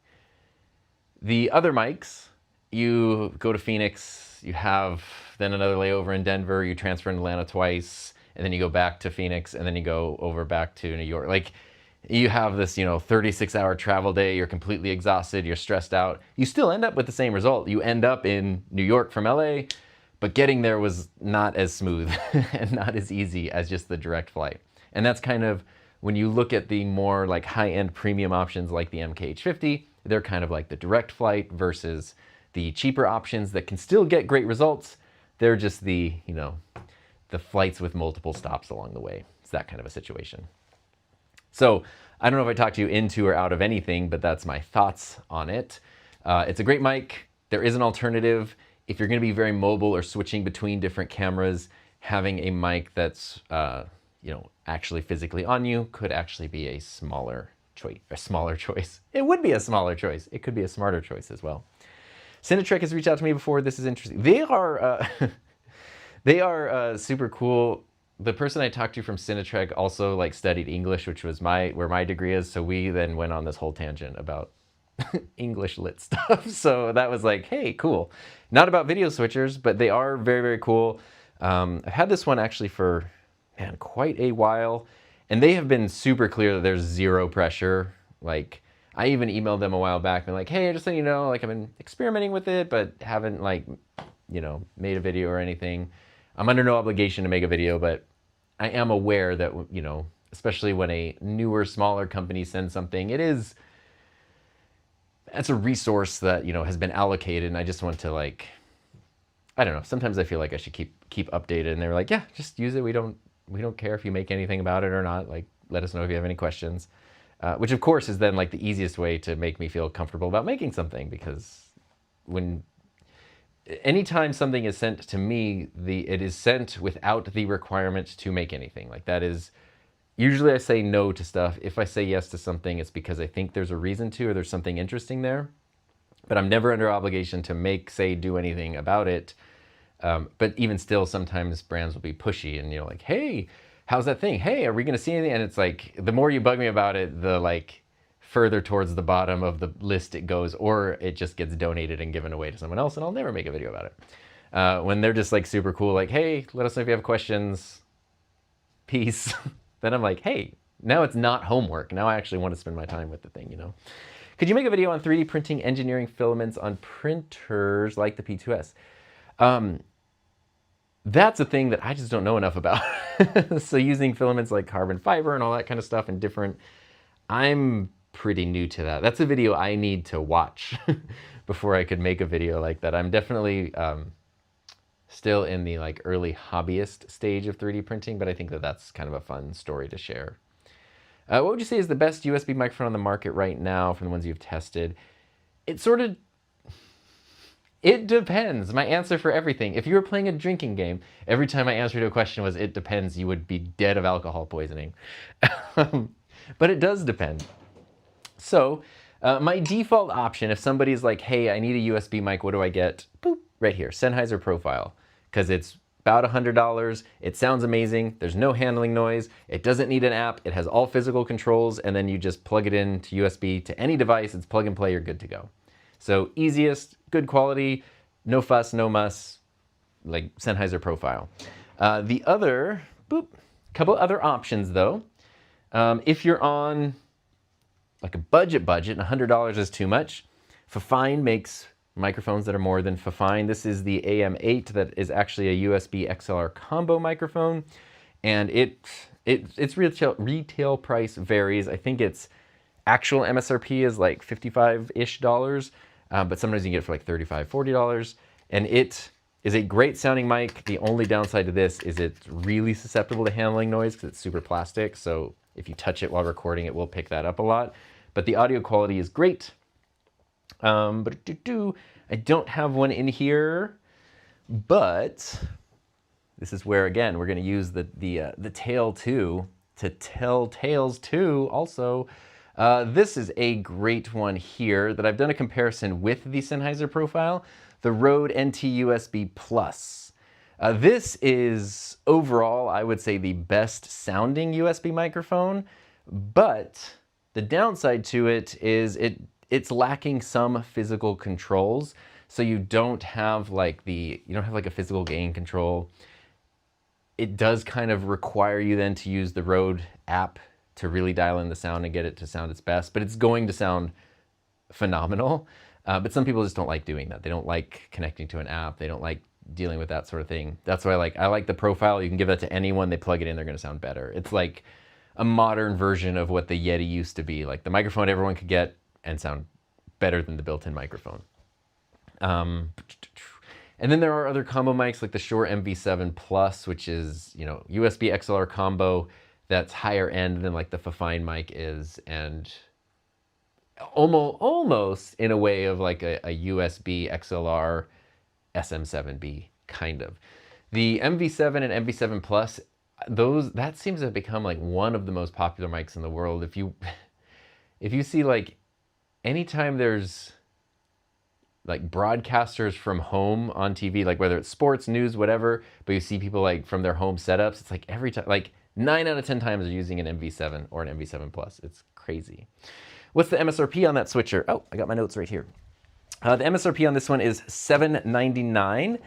Speaker 1: The other mics, you go to Phoenix, you have then another layover in Denver, you transfer in Atlanta twice, and then you go back to Phoenix, and then you go over back to New York. Like, you have this, you know, 36-hour travel day, you're completely exhausted, you're stressed out. You still end up with the same result. You end up in New York from LA, but getting there was not as smooth and not as easy as just the direct flight. And that's kind of, when you look at the more like high-end premium options like the MKH50, they're kind of like the direct flight versus the cheaper options that can still get great results. They're just the, you know, the flights with multiple stops along the way. It's that kind of a situation. So I don't know if I talked you into or out of anything, but that's my thoughts on it. It's a great mic. There is an alternative. if you're going to be very mobile or switching between different cameras, having a mic that's actually physically on you could actually be a smaller choice. A smaller choice. It would be a smaller choice. It could be a smarter choice as well. Cinetrek has reached out to me before. This is interesting. They are they are super cool. The person I talked to from Cinetrek also like studied English, which was where my degree is. So we then went on this whole tangent about English lit stuff. So that was like, hey, cool. Not about video switchers, but they are very, very cool. I've had this one actually for, man, quite a while. And they have been super clear that there's zero pressure. Like, I even emailed them a while back and like, hey, just so you know, like I've been experimenting with it, but haven't like, made a video or anything. I'm under no obligation to make a video, but I am aware that, especially when a newer, smaller company sends something, that's a resource that, has been allocated. And I just want to like, I don't know. Sometimes I feel like I should keep updated. And they were like, yeah, just use it. We don't care if you make anything about it or not. Like, let us know if you have any questions. Which of course is then like the easiest way to make me feel comfortable about making something, because anytime something is sent to me, it is sent without the requirement to make anything. Like that is, usually I say no to stuff. If I say yes to something, it's because I think there's a reason to, or there's something interesting there. But I'm never under obligation to do anything about it. But even still, sometimes brands will be pushy and like, hey, how's that thing? Hey, are we going to see anything? And it's like, the more you bug me about it, the like further towards the bottom of the list it goes, or it just gets donated and given away to someone else, and I'll never make a video about it. When they're just like super cool, like, hey, let us know if you have questions, peace. Then I'm like, hey, now it's not homework. Now I actually want to spend my time with the thing, Could you make a video on 3D printing engineering filaments on printers like the P2S? That's a thing that I just don't know enough about. So using filaments like carbon fiber and all that kind of stuff and I'm pretty new to that. That's a video I need to watch before I could make a video like that. I'm definitely still in the like early hobbyist stage of 3D printing, but I think that that's kind of a fun story to share. What would you say is the best USB microphone on the market right now from the ones you've tested? It depends. My answer for everything. If you were playing a drinking game, every time I answered a question was, it depends, you would be dead of alcohol poisoning. But it does depend. So my default option, if somebody's like, hey, I need a USB mic, what do I get? Boop, right here, Sennheiser Profile. Because it's about $100. It sounds amazing. There's no handling noise. It doesn't need an app. It has all physical controls, and then you just plug it into USB to any device. It's plug and play. You're good to go. So easiest, good quality, no fuss, no muss, like Sennheiser Profile. The other, couple other options though. If you're on like a budget, $100 is too much. Fifine makes microphones that are more than Fifine. This is the AM8 that is actually a USB XLR combo microphone, and its retail price varies. I think its actual MSRP is like $55-ish, but sometimes you can get it for like $35, $40, and it is a great sounding mic. The only downside to this is it's really susceptible to handling noise because it's super plastic, so if you touch it while recording, it will pick that up a lot. But the audio quality is great. I don't have one in here, but this is where, again, we're going to use the Tail 2 to tell tales too. Also, this is a great one here that I've done a comparison with the Sennheiser Profile, the Rode NT USB Plus. This is overall, I would say, the best sounding USB microphone, but the downside to it is it's lacking some physical controls. So you don't have like a physical gain control. It does kind of require you then to use the Rode app to really dial in the sound and get it to sound its best, but it's going to sound phenomenal. But some people just don't like doing that. They don't like connecting to an app. They don't like dealing with that sort of thing. That's why I like the Profile. You can give that to anyone. They plug it in, they're going to sound better. It's like a modern version of what the Yeti used to be, like the microphone everyone could get and sound better than the built-in microphone. And then there are other combo mics like the Shure MV7 Plus, which is, USB XLR combo that's higher end than like the Fifine mic is, and almost in a way of like a USB XLR SM7B, kind of. The MV7 and MV7 Plus, that seems to have become like one of the most popular mics in the world. If you see like anytime there's like broadcasters from home on TV, like whether it's sports, news, whatever, but you see people like from their home setups, it's like every time, like 9 out of 10 times they're using an MV7 or an MV7 Plus. It's crazy. What's the MSRP on that switcher? Oh, I got my notes right here. The MSRP on this one is $799.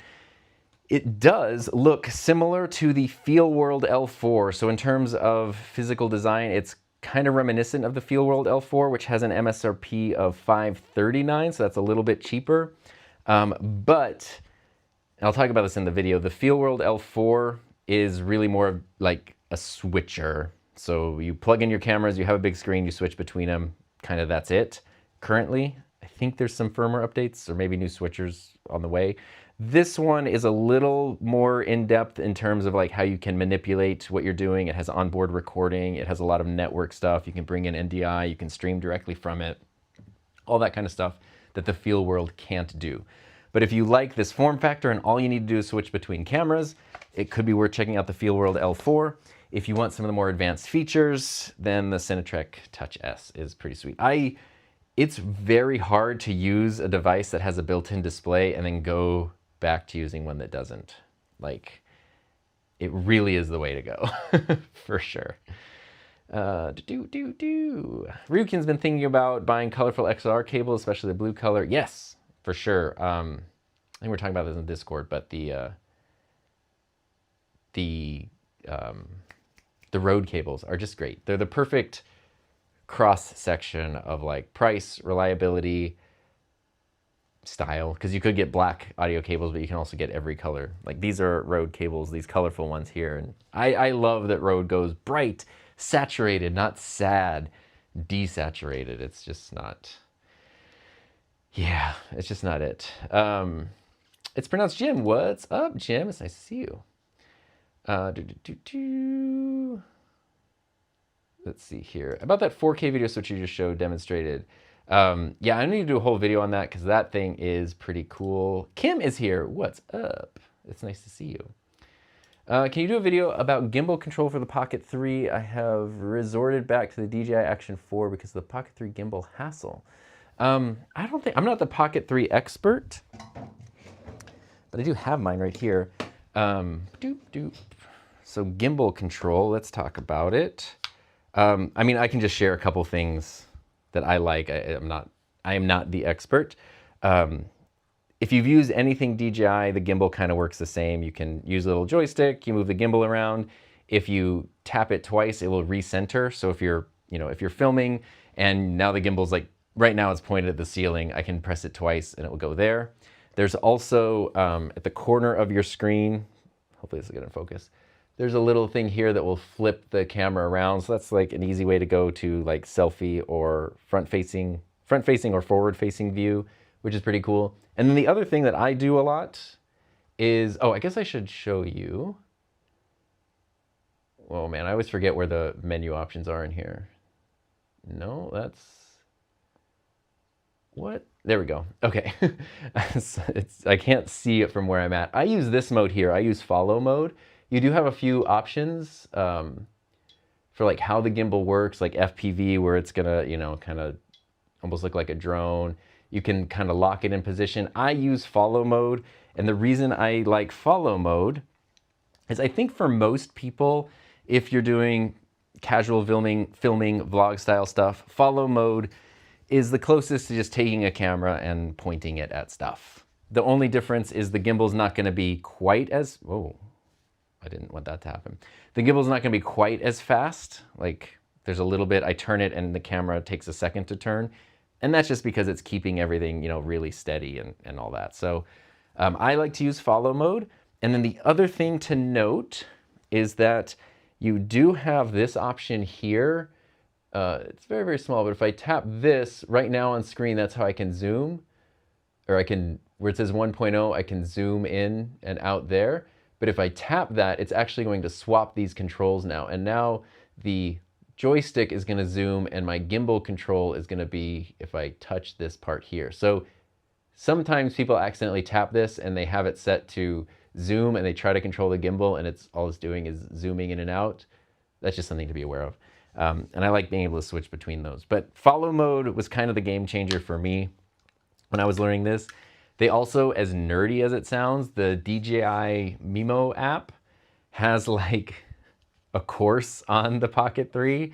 Speaker 1: It does look similar to the FeelWorld L4. So in terms of physical design, it's kind of reminiscent of the FeelWorld L4, which has an MSRP of $539, so that's a little bit cheaper. But I'll talk about this in the video. The FeelWorld L4 is really more like a switcher. So you plug in your cameras, you have a big screen, you switch between them, kind of that's it. Currently, I think there's some firmware updates or maybe new switchers on the way. This one is a little more in-depth in terms of like how you can manipulate what you're doing. It has onboard recording. It has a lot of network stuff. You can bring in NDI. You can stream directly from it. All that kind of stuff that the FeelWorld can't do. But if you like this form factor and all you need to do is switch between cameras, it could be worth checking out the FeelWorld L4. If you want some of the more advanced features, then the Cinetrek Touch S is pretty sweet. It's very hard to use a device that has a built-in display and then go back to using one that doesn't. Like, it really is the way to go, for sure. Ryukin's been thinking about buying colorful XLR cables, especially the blue color. Yes, for sure. I think we're talking about this in Discord, but the Rode cables are just great. They're the perfect cross section of like price, reliability, style, because you could get black audio cables, but you can also get every color. Like these are Rode cables, these colorful ones here. And I love that Rode goes bright, saturated, not sad, desaturated. It's just not, yeah, it's just not it. It's pronounced Jim. What's up, Jim? It's nice to see you. Let's see here. About that 4K video switch you just showed, demonstrated. Yeah, I need to do a whole video on that because that thing is pretty cool. Kim is here. What's up? It's nice to see you. Can you do a video about gimbal control for the Pocket 3? I have resorted back to the DJI Action 4 because of the Pocket 3 gimbal hassle. I'm not the Pocket 3 expert, but I do have mine right here. So gimbal control, let's talk about it. I mean, I can just share a couple things that I like. I am not the expert. If you've used anything DJI, the gimbal kind of works the same. You can use a little joystick, you move the gimbal around. If you tap it twice, it will recenter. So if you're filming and now the gimbal's like, right now it's pointed at the ceiling, I can press it twice and it will go there. There's also, at the corner of your screen, hopefully this will get in focus, there's a little thing here that will flip the camera around. So that's like an easy way to go to like selfie or front-facing or forward-facing view, which is pretty cool. And then the other thing that I do a lot is, oh, I guess I should show you. Oh man, I always forget where the menu options are in here. No, that's, what? There we go. Okay. I can't see it from where I'm at. I use this mode here. I use follow mode. You do have a few options for like how the gimbal works, like FPV, where it's gonna, kind of almost look like a drone. You can kind of lock it in position. I use follow mode, and the reason I like follow mode is I think for most people, if you're doing casual filming, vlog style stuff, follow mode is the closest to just taking a camera and pointing it at stuff. The only difference is the gimbal's not gonna be quite as, whoa, I didn't want that to happen. The gimbal's not gonna be quite as fast. Like there's a little bit, I turn it and the camera takes a second to turn. And that's just because it's keeping everything, really steady and all that. So I like to use follow mode. And then the other thing to note is that you do have this option here. It's very, very small, but if I tap this right now on screen, that's how I can zoom, or I can, where it says 1.0, I can zoom in and out there. But if I tap that, it's actually going to swap these controls now. And now the joystick is gonna zoom and my gimbal control is gonna be if I touch this part here. So Sometimes people accidentally tap this and they have it set to zoom and they try to control the gimbal and all it's doing is zooming in and out. That's just something to be aware of. And I like being able to switch between those. But follow mode was kind of the game changer for me when I was learning this. They also, as nerdy as it sounds, the DJI Mimo app has like a course on the Pocket 3.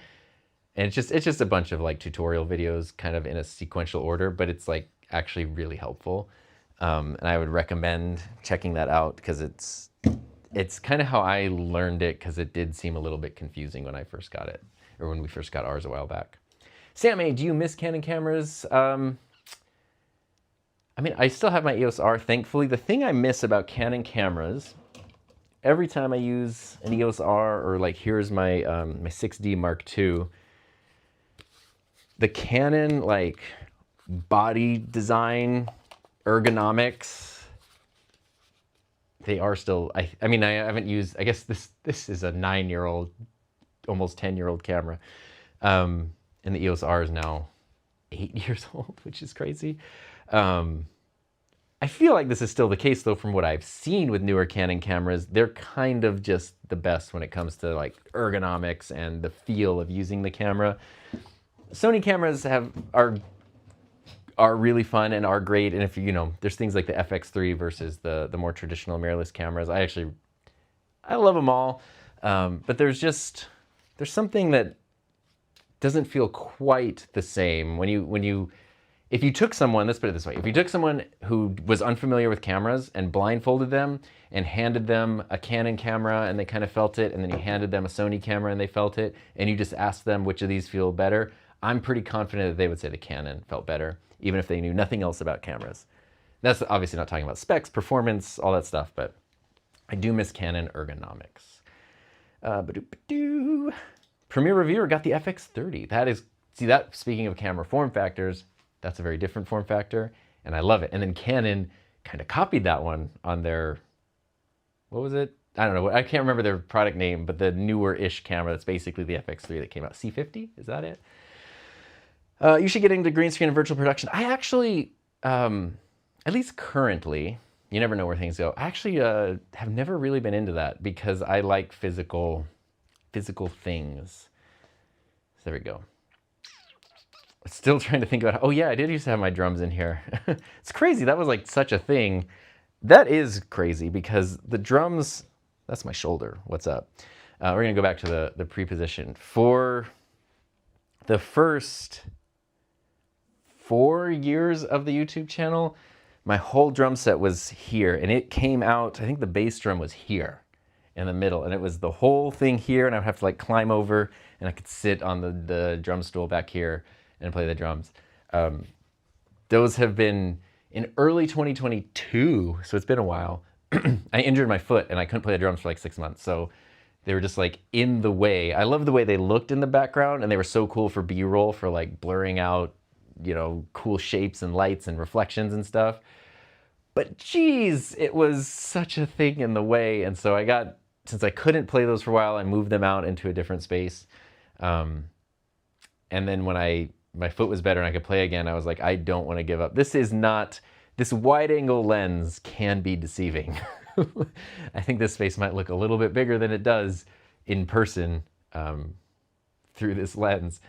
Speaker 1: And it's just a bunch of like tutorial videos kind of in a sequential order, but it's like actually really helpful. And I would recommend checking that out because it's kind of how I learned it, because it did seem a little bit confusing when I first got it, or when we first got ours a while back. Sam A, do you miss Canon cameras? I mean, I still have my EOS R, thankfully. The thing I miss about Canon cameras, every time I use an EOS R, or like here's my my 6D Mark II, the Canon like body design, ergonomics, they are still, I mean, I haven't used, I guess this is a 9-year-old, almost 10-year-old camera. And the EOS R is now 8 years old, which is crazy. I feel like this is still the case though, from what I've seen with newer Canon cameras. They're kind of just the best when it comes to like ergonomics and the feel of using the camera. Sony cameras are really fun and are great. And if you know, there's things like the FX3 versus the more traditional mirrorless cameras. I love them all. But there's something that doesn't feel quite the same if you took someone, let's put it this way, if you took someone who was unfamiliar with cameras and blindfolded them and handed them a Canon camera and they kind of felt it, and then you handed them a Sony camera and they felt it, and you just asked them which of these feel better, I'm pretty confident that they would say the Canon felt better, even if they knew nothing else about cameras. That's obviously not talking about specs, performance, all that stuff, but I do miss Canon ergonomics. Premiere Reviewer got the FX30. Speaking of camera form factors, that's a very different form factor, and I love it. And then Canon kind of copied that one on their, what was it? I don't know. I can't remember their product name, but the newer-ish camera that's basically the FX3 that came out. C50? Is that it? You should get into green screen and virtual production. I actually, at least currently, you never know where things go. I actually have never really been into that because I like physical things. So there we go. Still trying to think about, oh yeah, I did used to have my drums in here. It's crazy, that was like such a thing. That is crazy because the drums, that's my shoulder, what's up? We're gonna go back to the pre-position. For the first 4 years of the YouTube channel, my whole drum set was here, and it came out, I think the bass drum was here in the middle, and it was the whole thing here, and I would have to like climb over, and I could sit on the drum stool back here and play the drums. Those have been in early 2022, so it's been a while. I injured my foot and I couldn't play the drums for like 6 months, so they were just like in the way. I love the way they looked in the background, and they were so cool for B-roll, for like blurring out, you know, cool shapes and lights and reflections and stuff. But geez, it was such a thing in the way, and so since I couldn't play those for a while, I moved them out into a different space. And then when my foot was better and I could play again, I was like, I don't want to give up. This wide angle lens can be deceiving. I think this space might look a little bit bigger than it does in person through this lens.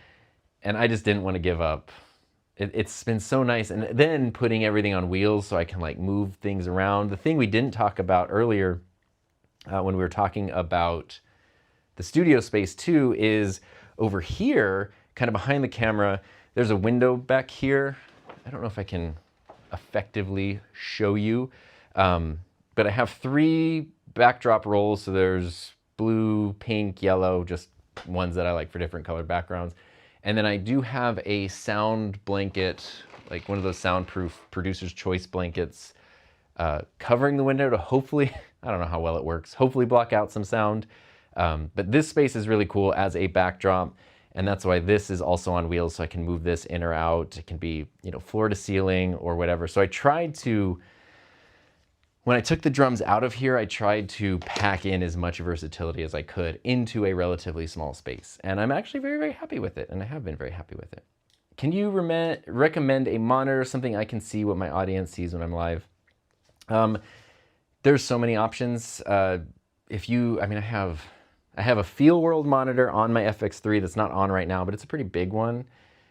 Speaker 1: And I just didn't want to give up. It's been so nice. And then putting everything on wheels so I can like move things around. The thing we didn't talk about earlier when we were talking about the studio space too is over here, kind of behind the camera, there's a window back here. I don't know if I can effectively show you, but I have 3 backdrop rolls. So there's blue, pink, yellow, just ones that I like for different colored backgrounds. And then I do have a sound blanket, like one of those soundproof producer's choice blankets, covering the window to hopefully, I don't know how well it works, hopefully block out some sound. But this space is really cool as a backdrop. And that's why this is also on wheels, so I can move this in or out. It can be, you know, floor to ceiling or whatever. So I tried to, when I took the drums out of here, I tried to pack in as much versatility as I could into a relatively small space. And I'm actually very, very happy with it. And I have been very happy with it. can you recommend a monitor, something I can see what my audience sees when I'm live? There's so many options. If you, I mean, I have a Feel World monitor on my FX3 that's not on right now, but it's a pretty big one,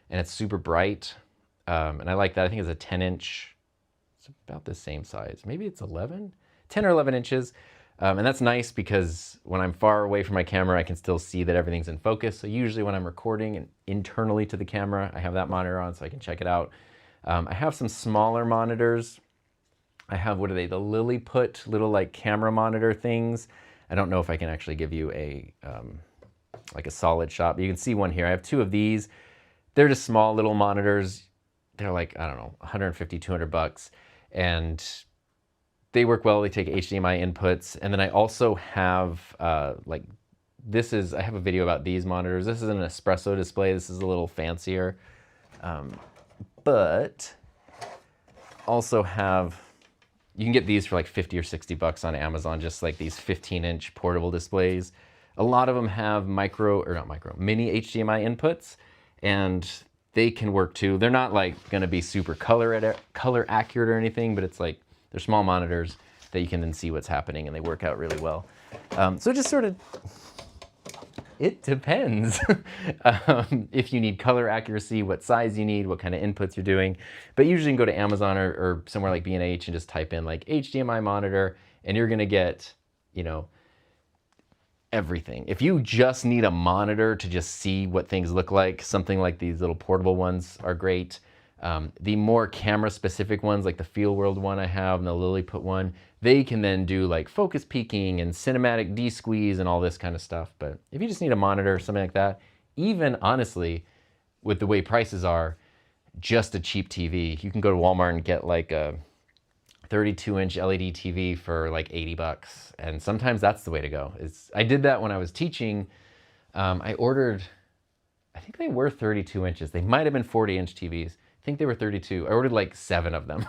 Speaker 1: and it's super bright, and I like that. I think it's a 10-inch. It's about the same size. Maybe it's 10 or 11 inches. And that's nice because when I'm far away from my camera, I can still see that everything's in focus. So usually when I'm recording and internally to the camera, I have that monitor on so I can check it out. I have some smaller monitors. I have, what are they? The Lilliput little like camera monitor things. I don't know if I can actually give you a like a solid shot, but you can see one here. I have 2 of these. They're just small little monitors. They're like, I don't know, 150, 200 bucks. And they work well. They take HDMI inputs. And then I also have like, I have a video about these monitors. This is an espresso display. This is a little fancier. But also have, you can get these for like 50 or 60 bucks on Amazon, just like these 15-inch portable displays. A lot of them have mini HDMI inputs, and they can work too. They're not like gonna be super color accurate or anything, but it's like, they're small monitors that you can then see what's happening, and they work out really well. So just sort of, it depends. If you need color accuracy, what size you need, what kind of inputs you're doing. But usually you can go to Amazon or somewhere like B&H and just type in like HDMI monitor, and you're gonna get, you know, everything. If you just need a monitor to just see what things look like, something like these little portable ones are great. The more camera specific ones, like the Feel World one I have and the Lilliput one, they can then do like focus peaking and cinematic de-squeeze and all this kind of stuff. But if you just need a monitor or something like that, even honestly, with the way prices are, just a cheap TV, you can go to Walmart and get like a 32-inch LED TV for like 80 bucks. And sometimes that's the way to go. I did that when I was teaching. I ordered, I think they were 32 inches. They might have been 40-inch TVs. I think they were 32. I ordered like 7 of them.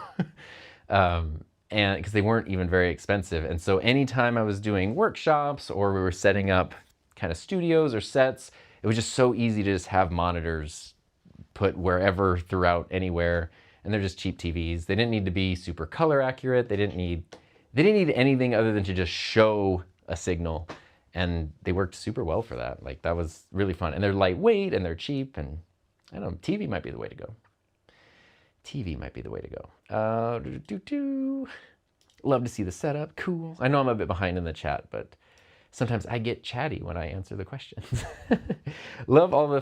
Speaker 1: And because they weren't even very expensive. And so anytime I was doing workshops or we were setting up kind of studios or sets, it was just so easy to just have monitors put wherever, throughout, anywhere. And they're just cheap TVs. They didn't need to be super color accurate. They didn't need anything other than to just show a signal. And they worked super well for that. Like, that was really fun. And they're lightweight and they're cheap, and I don't know, TV might be the way to go. TV might be the way to go. Love to see the setup. Cool. I know I'm a bit behind in the chat, but sometimes I get chatty when I answer the questions. Love all the wall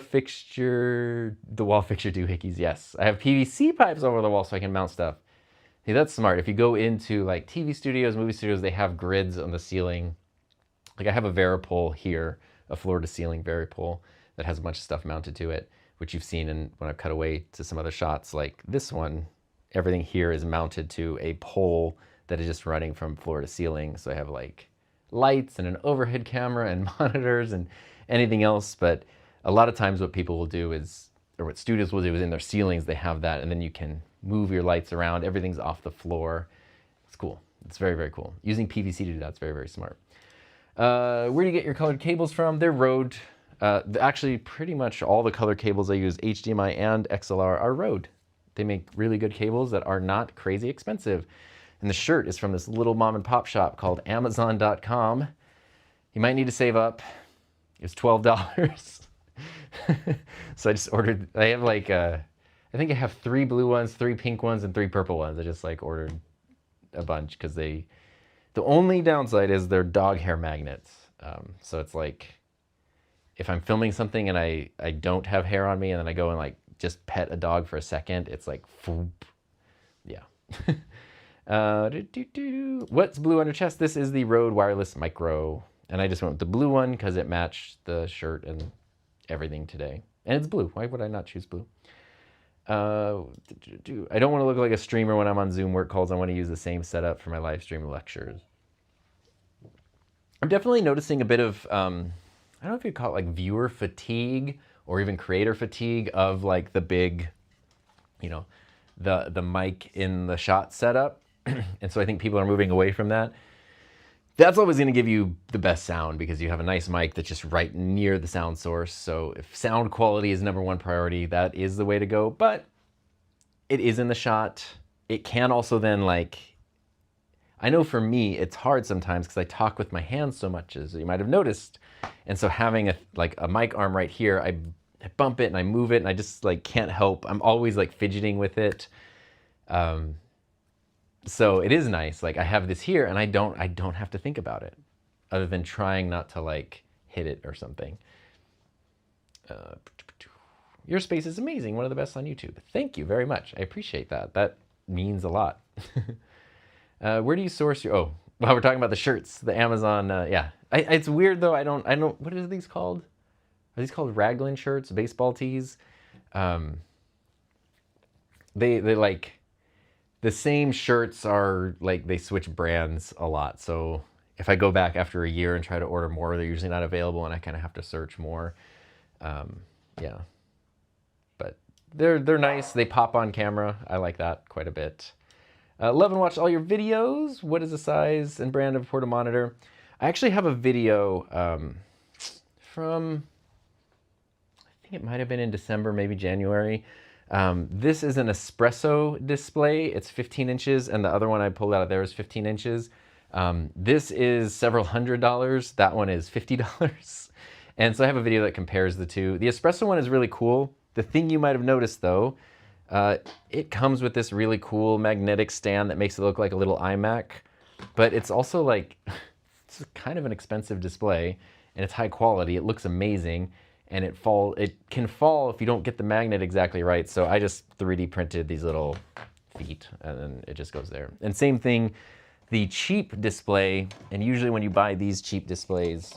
Speaker 1: fixture doohickeys. Yes, I have PVC pipes over the wall so I can mount stuff. Hey, that's smart. If you go into like TV studios, movie studios, they have grids on the ceiling. Like I have a Varipole here, a floor to ceiling Varipole that has a bunch of stuff mounted to it, which you've seen when I've cut away to some other shots like this one. Everything here is mounted to a pole that is just running from floor to ceiling. So I have like lights and an overhead camera and monitors and anything else. But a lot of times what people will do is, or what studios will do is in their ceilings, they have that, and then you can move your lights around. Everything's off the floor. It's cool. It's very, very cool. Using PVC to do that's very, very smart. Where do you get your colored cables from? They're Rode. Actually, pretty much all the color cables I use, HDMI and XLR, are Rode. They make really good cables that are not crazy expensive. And the shirt is from this little mom and pop shop called Amazon.com. You might need to save up. It was $12. So I just ordered, I have like, I think I have 3 blue ones, 3 pink ones, and 3 purple ones. I just like ordered a bunch because the only downside is they're dog hair magnets. So it's like, if I'm filming something and I don't have hair on me and then I go and like just pet a dog for a second, it's like, yeah. What's blue under chest? This is the Rode Wireless Micro. And I just went with the blue one because it matched the shirt and everything today. And it's blue. Why would I not choose blue? I don't want to look like a streamer when I'm on Zoom work calls. I want to use the same setup for my live stream lectures. I'm definitely noticing a bit of, I don't know if you'd call it like viewer fatigue or even creator fatigue of like the big, you know, the mic in the shot setup. And so I think people are moving away from that. That's always going to give you the best sound because you have a nice mic that's just right near the sound source. So if sound quality is #1 priority, that is the way to go. But it is in the shot. It can also then, like, I know for me, it's hard sometimes because I talk with my hands so much, as you might have noticed. And so having a mic arm right here, I bump it and I move it and I just like can't help. I'm always like fidgeting with it. So it is nice. Like I have this here and I don't have to think about it other than trying not to like hit it or something. Your space is amazing. One of the best on YouTube. Thank you very much. I appreciate that. That means a lot. Where do you source your, oh, well, we're talking about the shirts, the Amazon, yeah. It's weird though, I don't, what are these called? Are these called raglan shirts, baseball tees? They like, the same shirts are like, they switch brands a lot. So if I go back after a year and try to order more, they're usually not available and I kind of have to search more. Yeah, but they're nice. They pop on camera. I like that quite a bit. Love and watch all your videos. What is the size and brand of a portable monitor? I actually have a video from, I think it might have been in December, maybe January. This is an espresso display. It's 15 inches, and the other one I pulled out of there is 15 inches. This is several $100s. That one is $50. And so I have a video that compares the two. The espresso one is really cool. The thing you might have noticed though, it comes with this really cool magnetic stand that makes it look like a little iMac, but it's also like, it's kind of an expensive display and it's high quality. It looks amazing and it can fall if you don't get the magnet exactly right. So I just 3D printed these little feet and then it just goes there. And same thing, the cheap display, and usually when you buy these cheap displays,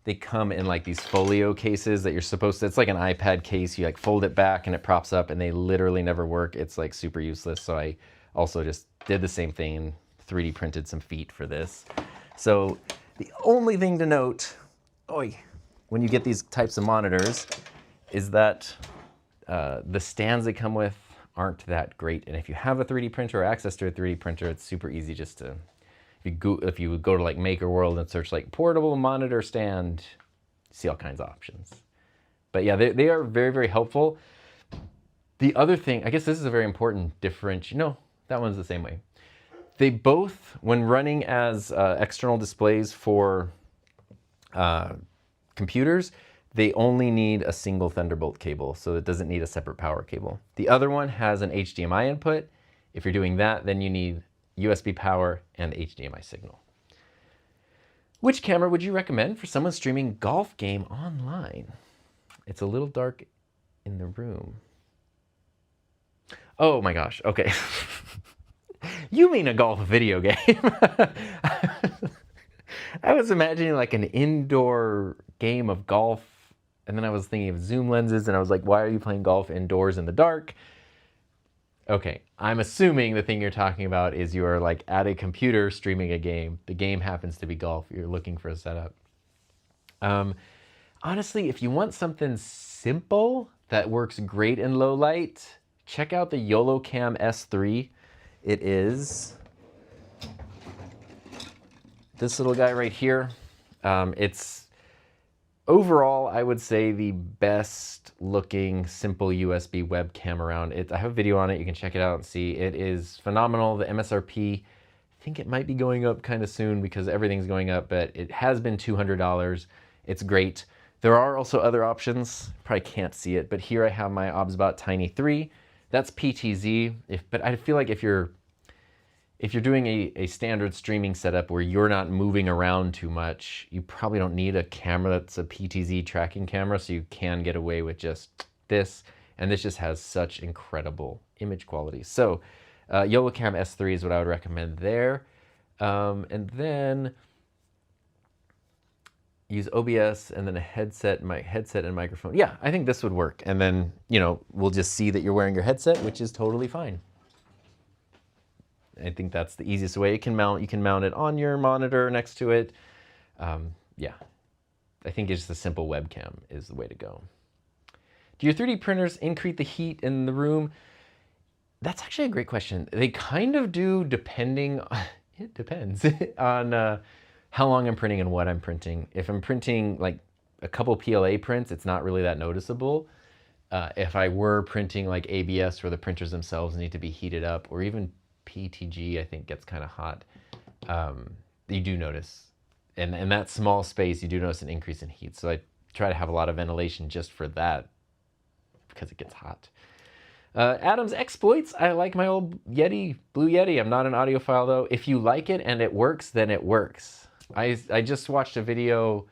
Speaker 1: they come in like these folio cases that you're supposed to, it's like an iPad case. You like fold it back and it props up and they literally never work. It's like super useless. So I also just did the same thing and 3D printed some feet for this. So the only thing to note, when you get these types of monitors is that the stands they come with aren't that great. And if you have a 3D printer or access to a 3D printer, it's super easy just to, if you would go to like Maker World and search like portable monitor stand, see all kinds of options. But yeah, they are very, very helpful. The other thing, I guess this is a very important differentiation. No, that one's the same way. They both, when running as external displays for computers, they only need a single Thunderbolt cable, so it doesn't need a separate power cable. The other one has an HDMI input. If you're doing that, then you need USB power and HDMI signal. Which camera would you recommend for someone streaming golf game online? It's a little dark in the room. Oh my gosh, okay. You mean a golf video game. I was imagining like an indoor game of golf, and then I was thinking of zoom lenses, and I was like, why are you playing golf indoors in the dark? Okay, I'm assuming the thing you're talking about is you are like at a computer streaming a game. The game happens to be golf. You're looking for a setup. Honestly, if you want something simple that works great in low light, check out the Ecamm S3. It is this little guy right here. It's overall, I would say, the best looking simple USB webcam around. I have a video on it. You can check it out and see. It is phenomenal. The MSRP, I think it might be going up kind of soon because everything's going up, but it has been $200. It's great. There are also other options. Probably can't see it, but here I have my OBSBot Tiny 3. That's PTZ. But I feel like if you're doing a standard streaming setup where you're not moving around too much, you probably don't need a camera that's a PTZ tracking camera, so you can get away with just this. And this just has such incredible image quality. So Ecamm S3 is what I would recommend there. And then use OBS and then a headset and microphone. Yeah, I think this would work. And then, we'll just see that you're wearing your headset, which is totally fine. I think that's the easiest way. You can mount it on your monitor next to it. Yeah, I think it's just a simple webcam is the way to go. Do your 3D printers increase the heat in the room? That's actually a great question. They kind of do, depending, it depends on how long I'm printing and what I'm printing. If I'm printing like a couple PLA prints, it's not really that noticeable. If I were printing like ABS where the printers themselves need to be heated up, or even PTG, I think gets kind of hot, you do notice. And in that small space, you do notice an increase in heat. So I try to have a lot of ventilation just for that because it gets hot. Adam's exploits. I like my old Yeti, Blue Yeti. I'm not an audiophile though. If you like it and it works, then it works. I just watched a video.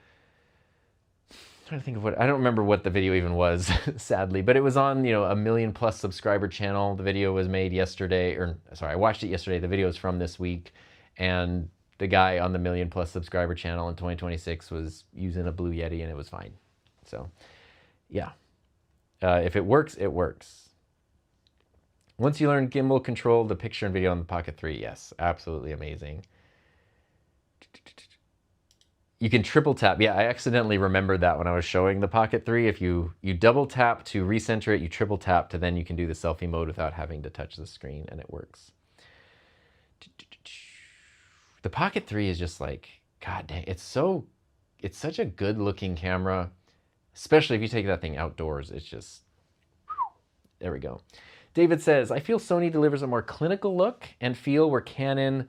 Speaker 1: I'm trying to think of what, I don't remember what the video even was, sadly, but it was on, you know, a 1 million+ subscriber channel. The video was made yesterday, or sorry, I watched it yesterday. The video is from this week, and the guy on the 1 million+ subscriber channel in 2026 was using a Blue Yeti, and it was fine. So, yeah, if it works, it works. Once you learn gimbal control, the picture and video on the Pocket 3, yes, absolutely amazing. You can triple tap. Yeah, I accidentally remembered that when I was showing the Pocket 3. If you double tap to recenter it, you triple tap to then you can do the selfie mode without having to touch the screen, and it works. The Pocket 3 is just like, god dang, it's such a good looking camera, especially if you take that thing outdoors. It's just, there we go. David says, I feel Sony delivers a more clinical look and feel where Canon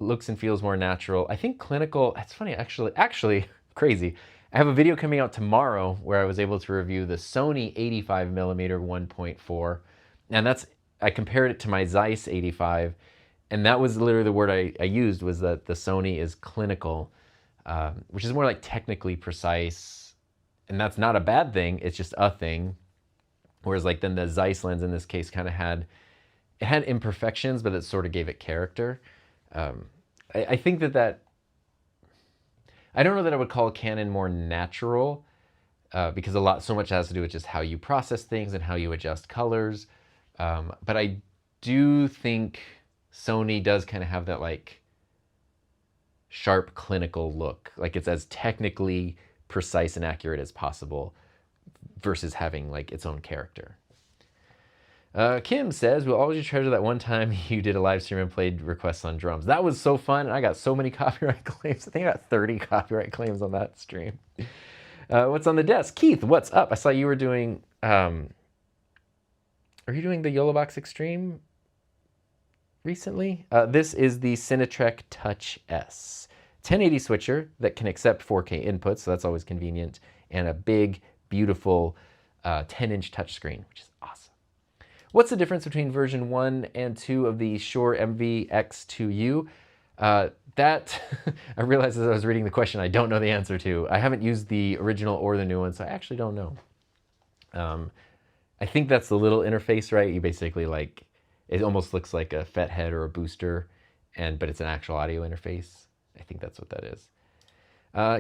Speaker 1: looks and feels more natural. I think clinical, that's funny, actually crazy. I have a video coming out tomorrow where I was able to review the Sony 85mm 1.4. And I compared it to my Zeiss 85. And that was literally the word I used, was that the Sony is clinical, which is more like technically precise. And that's not a bad thing, it's just a thing. Whereas like then the Zeiss lens in this case kind of had imperfections, but it sort of gave it character. I think that I don't know that I would call Canon more natural, because so much has to do with just how you process things and how you adjust colors. But I do think Sony does kind of have that like sharp clinical look. Like it's as technically precise and accurate as possible versus having like its own character. Kim says, we'll always treasure that one time you did a live stream and played requests on drums. That was so fun, and I got so many copyright claims. I think I got 30 copyright claims on that stream. What's on the desk? Keith, what's up? I saw you were doing, are you doing the YOLObox Extreme recently? This is the Cinetrek Touch S. 1080 switcher that can accept 4K inputs, so that's always convenient, and a big, beautiful 10-inch touchscreen, which is awesome. What's the difference between version 1 and 2 of the Shure MV-X2U? That, I realized as I was reading the question, I don't know the answer to. I haven't used the original or the new one, so I actually don't know. I think that's the little interface, right? You basically like, it almost looks like a FET head or a booster, but it's an actual audio interface. I think that's what that is.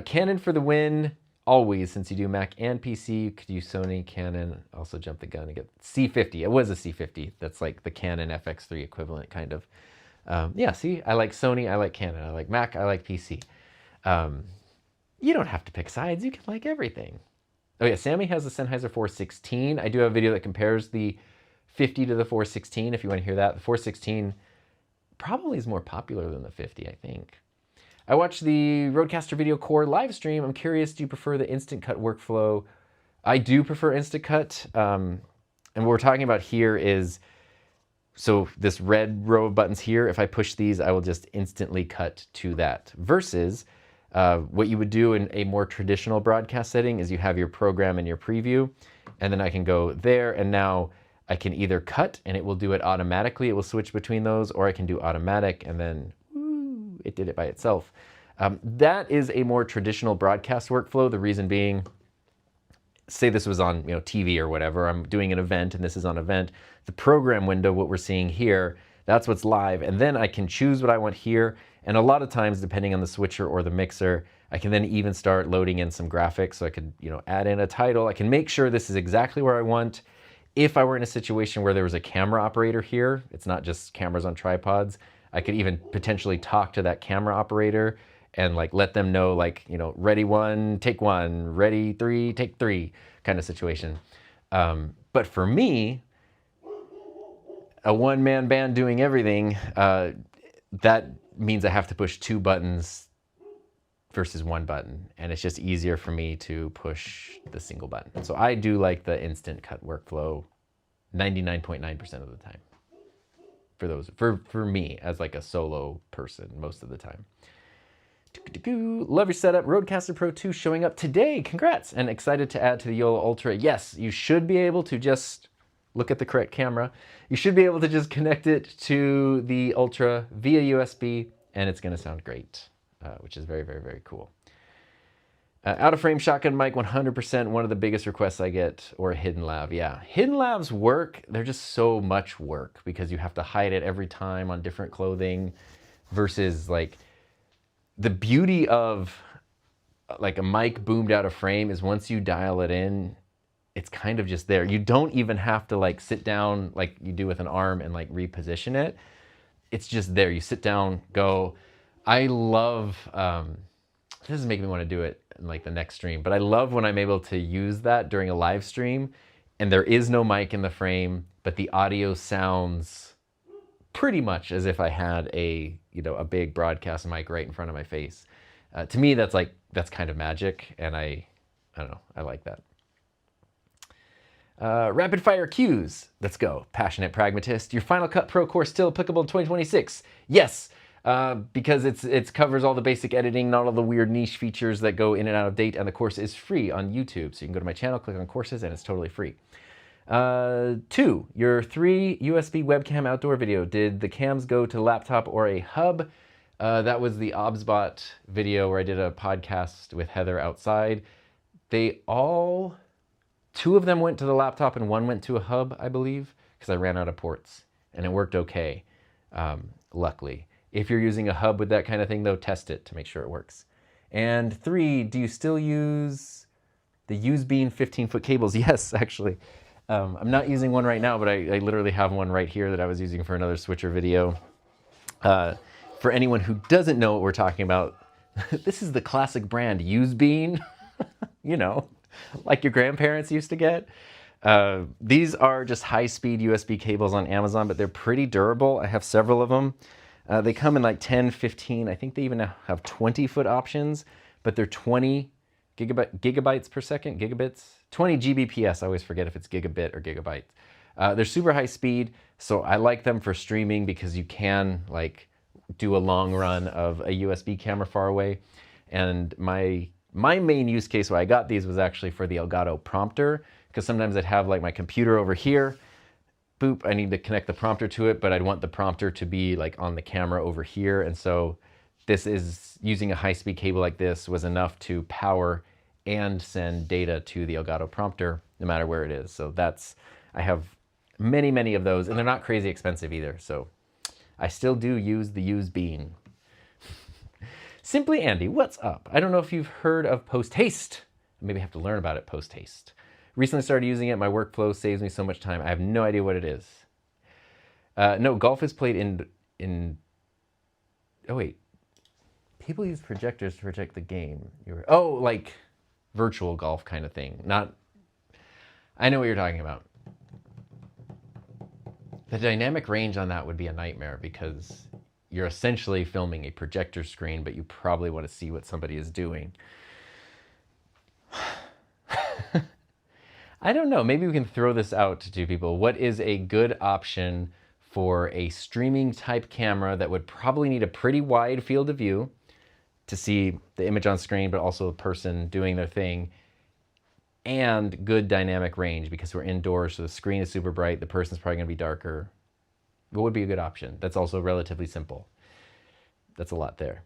Speaker 1: Canon for the win. Always, since you do Mac and PC, you could use Sony, Canon, also jump the gun and get C50. It was a C50. That's like the Canon FX3 equivalent, kind of. Yeah, see, I like Sony, I like Canon, I like Mac, I like PC. You don't have to pick sides, you can like everything. Oh yeah, Sammy has the Sennheiser 416. I do have a video that compares the 50 to the 416, if you want to hear that. The 416 probably is more popular than the 50, I think. I watched the Rodecaster Video Core live stream. I'm curious, do you prefer the Instant Cut workflow? I do prefer Instant Cut. And what we're talking about here is, so this red row of buttons here, if I push these, I will just instantly cut to that. Versus what you would do in a more traditional broadcast setting is you have your program and your preview, and then I can go there, and now I can either cut and it will do it automatically. It will switch between those, or I can do automatic and then it did it by itself. That is a more traditional broadcast workflow. The reason being, say this was on TV or whatever, I'm doing an event and this is on event. The program window, what we're seeing here, that's what's live. And then I can choose what I want here. And a lot of times, depending on the switcher or the mixer, I can then even start loading in some graphics. So I could add in a title. I can make sure this is exactly where I want. If I were in a situation where there was a camera operator here, it's not just cameras on tripods, I could even potentially talk to that camera operator and like let them know, like, ready 1, take 1, ready 3, take 3 kind of situation. But for me, a one-man band doing everything, that means I have to push 2 buttons versus 1 button, and it's just easier for me to push the single button. So I do like the instant cut workflow 99.9% of the time. For me as like a solo person most of the time. Love your setup. Rodecaster Pro 2 showing up today. Congrats. And excited to add to the YOLO Ultra. Yes, you should be able to just look at the correct camera. You should be able to just connect it to the Ultra via USB, and it's going to sound great, which is very, very, very cool. Out of frame shotgun mic, 100% one of the biggest requests I get, or a hidden lav. Yeah, hidden lavs work. They're just so much work because you have to hide it every time on different clothing versus like the beauty of like a mic boomed out of frame is once you dial it in, it's kind of just there. You don't even have to like sit down like you do with an arm and like reposition it. It's just there. You sit down, go. I love, this is making me want to do it in like the next stream, but I love when I'm able to use that during a live stream and there is no mic in the frame, but the audio sounds pretty much as if I had a, you know, a big broadcast mic right in front of my face. To me, that's kind of magic, and I don't know, I like that. Rapid fire cues. Let's go. Passionate Pragmatist. Your Final Cut Pro course still applicable in 2026? Yes, because it covers all the basic editing, not all the weird niche features that go in and out of date, and the course is free on YouTube. So you can go to my channel, click on courses, and it's totally free. 2, your 3 USB webcam outdoor video. Did the cams go to laptop or a hub? That was the OBSBot video where I did a podcast with Heather outside. They all, 2 of them went to the laptop and 1 went to a hub, I believe, because I ran out of ports and it worked okay, luckily. If you're using a hub with that kind of thing though, test it to make sure it works. And 3, do you still use the Usebeam 15-foot cables? Yes, actually. I'm not using one right now, but I literally have one right here that I was using for another switcher video. For anyone who doesn't know what we're talking about, this is the classic brand Usebeam, you know, like your grandparents used to get. These are just high-speed USB cables on Amazon, but they're pretty durable. I have several of them. They come in like 10, 15, I think they even have 20-foot options, but they're 20 gigabytes per second, gigabits, 20 Gbps. I always forget if it's gigabit or gigabyte. They're super high speed, so I like them for streaming because you can like do a long run of a USB camera far away. And my main use case why I got these was actually for the Elgato prompter, because sometimes I'd have like my computer over here, boop, I need to connect the prompter to it, but I'd want the prompter to be like on the camera over here. And so this is, using a high-speed cable like this was enough to power and send data to the Elgato prompter, no matter where it is. So that's, I have many, many of those, and they're not crazy expensive either. So I still do use the Usebeam. Simply Andy, what's up? I don't know if you've heard of Post Haste. Maybe I have to learn about it post haste. Recently started using it. My workflow saves me so much time. I have no idea what it is. No, golf is played in. Oh wait, people use projectors to project the game. Oh, like virtual golf kind of thing. Not. I know what you're talking about. The dynamic range on that would be a nightmare because you're essentially filming a projector screen, but you probably want to see what somebody is doing. I don't know. Maybe we can throw this out to people. What is a good option for a streaming type camera that would probably need a pretty wide field of view to see the image on screen, but also the person doing their thing, and good dynamic range because we're indoors, so the screen is super bright, the person's probably going to be darker. What would be a good option? That's also relatively simple. That's a lot there.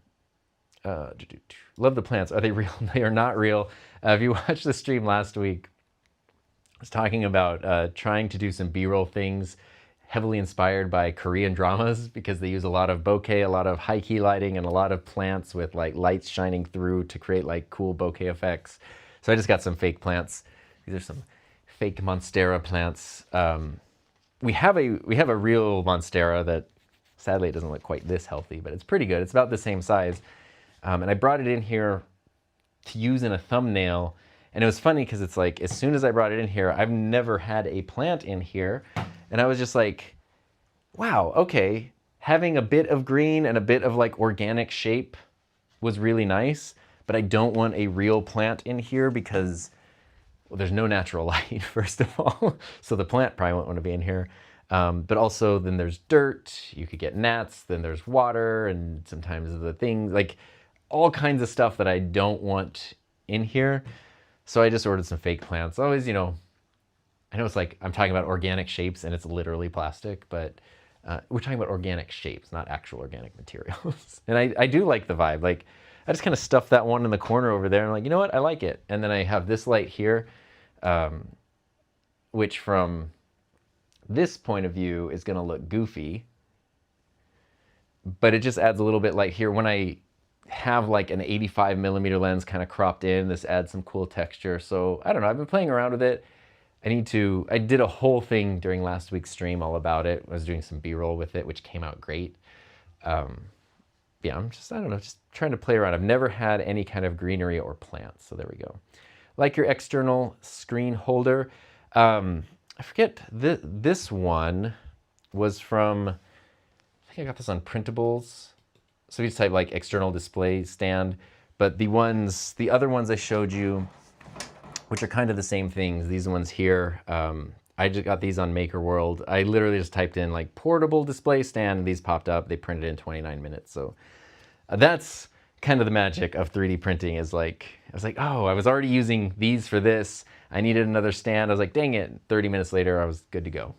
Speaker 1: Love the plants. Are they real? They are not real. If you watched the stream last week, I was talking about trying to do some B-roll things heavily inspired by Korean dramas because they use a lot of bokeh, a lot of high key lighting, and a lot of plants with like lights shining through to create like cool bokeh effects. So I just got some fake plants. These are some fake Monstera plants. We have a real Monstera that sadly it doesn't look quite this healthy, but it's pretty good. It's about the same size. And I brought it in here to use in a thumbnail. And it was funny because it's like, as soon as I brought it in here, I've never had a plant in here. And I was just like, wow, okay, having a bit of green and a bit of like organic shape was really nice, but I don't want a real plant in here because, well, there's no natural light, first of all. So the plant probably won't want to be in here. But also then there's dirt, you could get gnats, then there's water, and sometimes the things, like all kinds of stuff that I don't want in here. So I just ordered some fake plants. Always, you know, I know it's like I'm talking about organic shapes and it's literally plastic, but we're talking about organic shapes, not actual organic materials. And I do like the vibe. Like I just kind of stuffed that one in the corner over there and I'm like, you know what, I like it. And then I have this light here, which from this point of view is going to look goofy, but it just adds a little bit like here when I have like an 85mm lens kind of cropped in, this adds some cool texture. So I don't know, I've been playing around with it. I did a whole thing during last week's stream all about it. I was doing some B-roll with it, which came out great. Yeah, I don't know, just trying to play around. I've never had any kind of greenery or plants, so there we go. Like your external screen holder. I forget, this one was from, I think I got this on Printables. So we just type like external display stand, but the other ones I showed you, which are kind of the same things, these ones here, I just got these on Maker World. I literally just typed in like portable display stand, and these popped up. They printed in 29 minutes. So that's kind of the magic of 3D printing is like, I was like, oh, I was already using these for this. I needed another stand. I was like, dang it. 30 minutes later, I was good to go.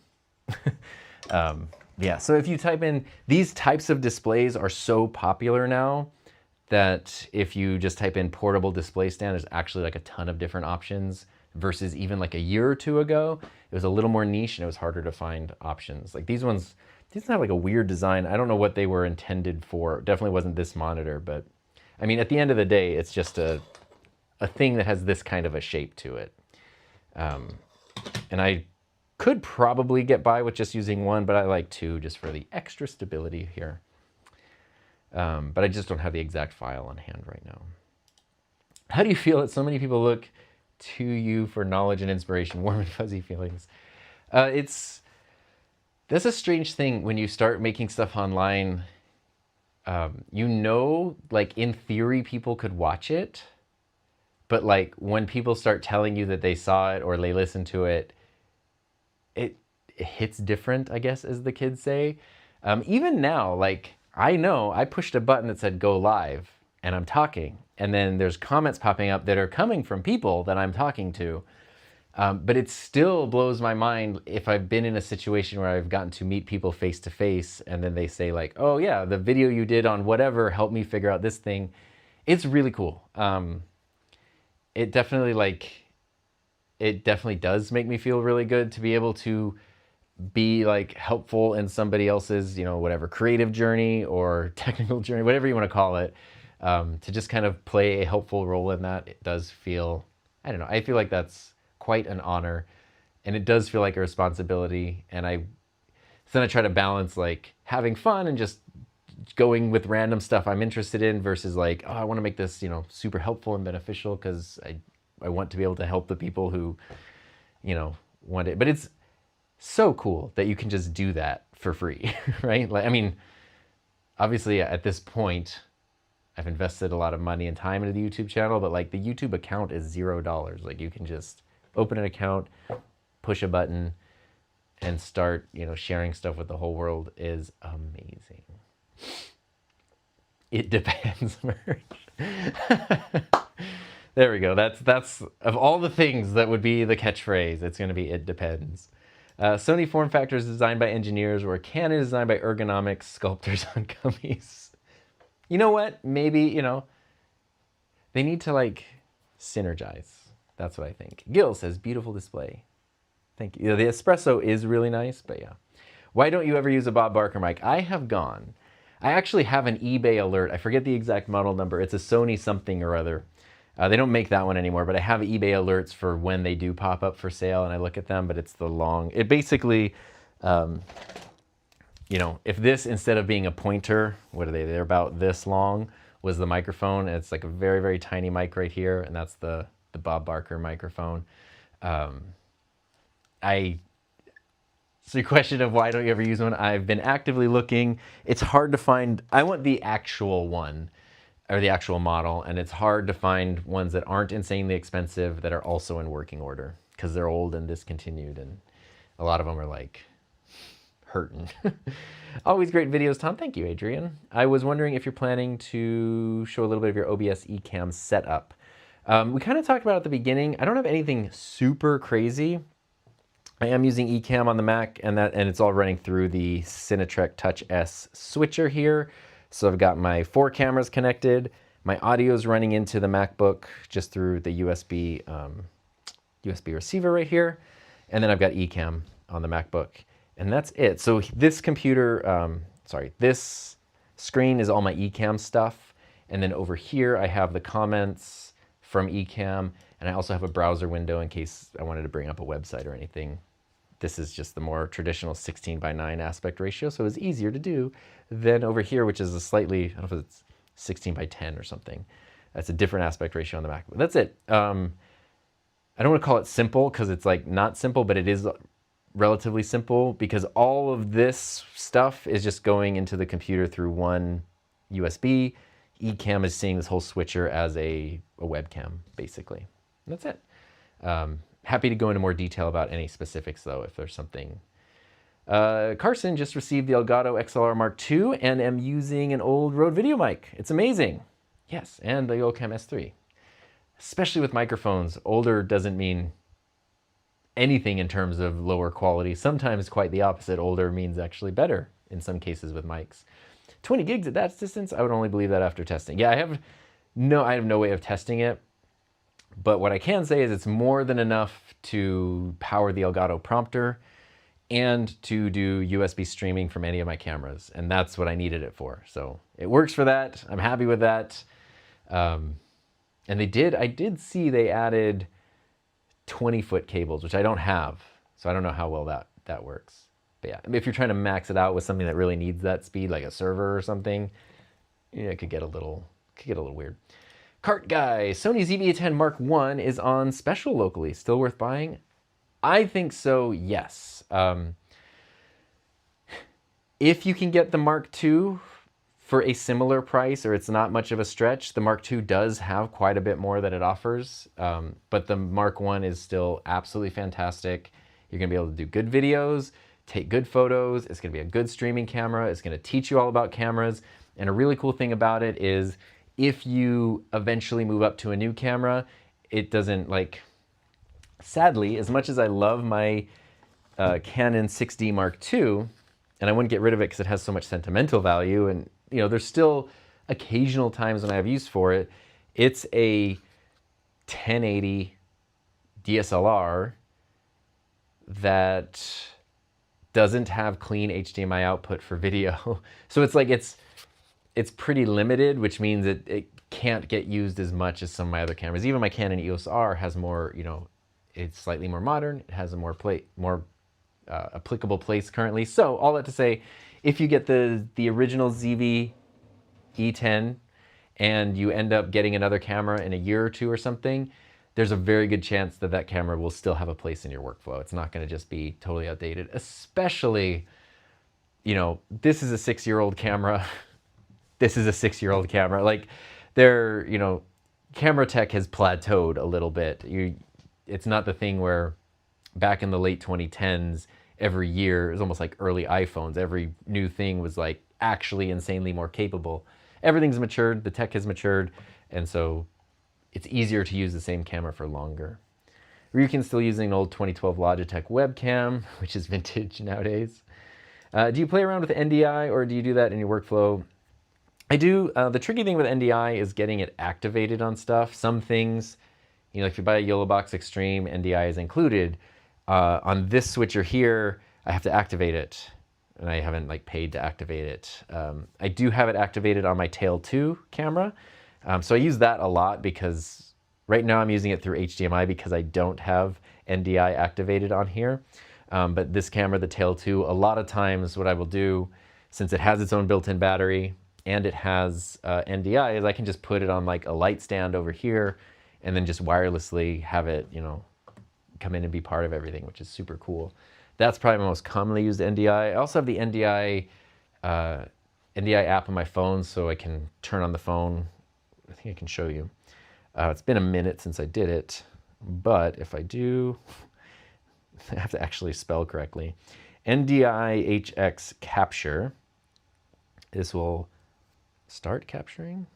Speaker 1: Yeah, so if you type in, these types of displays are so popular now that if you just type in portable display stand, there's actually like a ton of different options versus even like a year or two ago, it was a little more niche and it was harder to find options. Like these have like a weird design. I don't know what they were intended for. It definitely wasn't this monitor, but I mean, at the end of the day, it's just a thing that has this kind of a shape to it. And I could probably get by with just using one, but I like two just for the extra stability here. But I just don't have the exact file on hand right now. How do you feel that so many people look to you for knowledge and inspiration, warm and fuzzy feelings? That's a strange thing when you start making stuff online. You know, like in theory, people could watch it, but like when people start telling you that they saw it or they listened to it, it hits different, I guess, as the kids say. Even now, like I know I pushed a button that said go live and I'm talking, and then there's comments popping up that are coming from people that I'm talking to. But it still blows my mind if I've been in a situation where I've gotten to meet people face to face and then they say like, oh yeah, the video you did on whatever helped me figure out this thing. It's really cool. It definitely does make me feel really good to be able to be like helpful in somebody else's, you know, whatever creative journey or technical journey, whatever you want to call it, to just kind of play a helpful role in that. It does feel, I don't know, I feel like that's quite an honor, and it does feel like a responsibility. And then I try to balance like having fun and just going with random stuff I'm interested in versus like, oh, I want to make this, you know, super helpful and beneficial because I want to be able to help the people who, you know, want it. But it's so cool that you can just do that for free, right? Like, I mean, obviously at this point, I've invested a lot of money and time into the YouTube channel, but like the YouTube account is $0. Like you can just open an account, push a button, and start, you know, sharing stuff with the whole world is amazing. It depends, merch. There we go. That's of all the things that would be the catchphrase, it's going to be it depends. Sony form factor is designed by engineers, where Canon is designed by ergonomics sculptors on gummies. You know what? Maybe, you know, they need to like synergize. That's what I think. Gil says, beautiful display. Thank you. The espresso is really nice, but yeah. Why don't you ever use a Bob Barker mic? I have gone. I actually have an eBay alert. I forget the exact model number. It's a Sony something or other. They don't make that one anymore, but I have eBay alerts for when they do pop up for sale, and I look at them, but it's the long... It basically, you know, if this, instead of being a pointer, what are they? They're about this long, was the microphone, and it's like a very, very tiny mic right here, and that's the Bob Barker microphone. I So your question of why don't you ever use one? I've been actively looking. It's hard to find. I want the actual one or the actual model, and it's hard to find ones that aren't insanely expensive that are also in working order because they're old and discontinued, and a lot of them are like hurting. Always great videos, Tom. Thank you, Adrian. I was wondering if you're planning to show a little bit of your OBS Ecamm setup. We kind of talked about it at the beginning. I don't have anything super crazy. I am using Ecamm on the Mac, and it's all running through the Cinetrek Touch S switcher here. So I've got my 4 cameras connected. My audio is running into the MacBook just through the USB receiver right here. And then I've got Ecamm on the MacBook, and that's it. So this computer, this screen is all my Ecamm stuff. And then over here, I have the comments from Ecamm, and I also have a browser window in case I wanted to bring up a website or anything. This is just the more traditional 16:9 aspect ratio, so it's easier to do than over here, which is a slightly, I don't know if it's 16:10 or something. That's a different aspect ratio on the Mac. But that's it. I don't want to call it simple because it's like not simple, but it is relatively simple because all of this stuff is just going into the computer through one USB. Ecamm is seeing this whole switcher as a webcam, basically. And that's it. Happy to go into more detail about any specifics, though, if there's something. Carson just received the Elgato XLR Mark II and am using an old Rode video mic. It's amazing. Yes, and the Ecamm S3. Especially with microphones, older doesn't mean anything in terms of lower quality. Sometimes quite the opposite. Older means actually better in some cases with mics. 20 gigs at that distance, I would only believe that after testing. Yeah, I have no way of testing it. But what I can say is it's more than enough to power the Elgato prompter and to do USB streaming from any of my cameras. And that's what I needed it for. So it works for that. I'm happy with that. And I did see they added 20-foot cables, which I don't have. So I don't know how well that works. But yeah, if you're trying to max it out with something that really needs that speed, like a server or something, it could get a little weird. Cart Guy, Sony ZV-A10 Mark I is on special locally. Still worth buying? I think so, yes. If you can get the Mark II for a similar price, or it's not much of a stretch, the Mark II does have quite a bit more that it offers. But the Mark I is still absolutely fantastic. You're gonna be able to do good videos, take good photos. It's gonna be a good streaming camera. It's gonna teach you all about cameras. And a really cool thing about it is if you eventually move up to a new camera, it doesn't sadly, as much as I love my Canon 6D Mark II, and I wouldn't get rid of it because it has so much sentimental value, and there's still occasional times when I have use for it. It's a 1080 DSLR that doesn't have clean HDMI output for video. So it's pretty limited, which means it can't get used as much as some of my other cameras. Even my Canon EOS R has more, it's slightly more modern. It has a more applicable place currently. So all that to say, if you get the original ZV E10 and you end up getting another camera in a year or two or something, there's a very good chance that that camera will still have a place in your workflow. It's not going to just be totally outdated, especially, this is a 6-year-old camera. This is a 6-year-old camera. Camera tech has plateaued a little bit. It's not the thing where back in the late 2010s, every year, it was almost like early iPhones. Every new thing was actually insanely more capable. Everything's matured, the tech has matured, and so it's easier to use the same camera for longer. Ryukin's still using an old 2012 Logitech webcam, which is vintage nowadays. Do you play around with NDI, or do you do that in your workflow? I do. The tricky thing with NDI is getting it activated on stuff. Some things, if you buy a YOLObox Extreme, NDI is included. On this switcher here, I have to activate it, and I haven't paid to activate it. I do have it activated on my Tail 2 camera, so I use that a lot because right now I'm using it through HDMI because I don't have NDI activated on here. But this camera, the Tail 2, a lot of times what I will do, since it has its own built-in battery and it has NDI, is I can just put it on a light stand over here and then just wirelessly have it, come in and be part of everything, which is super cool. That's probably my most commonly used NDI. I also have the NDI app on my phone, so I can turn on the phone. I think I can show you. It's been a minute since I did it, but if I do, I have to actually spell correctly. NDI-HX capture. This will start capturing,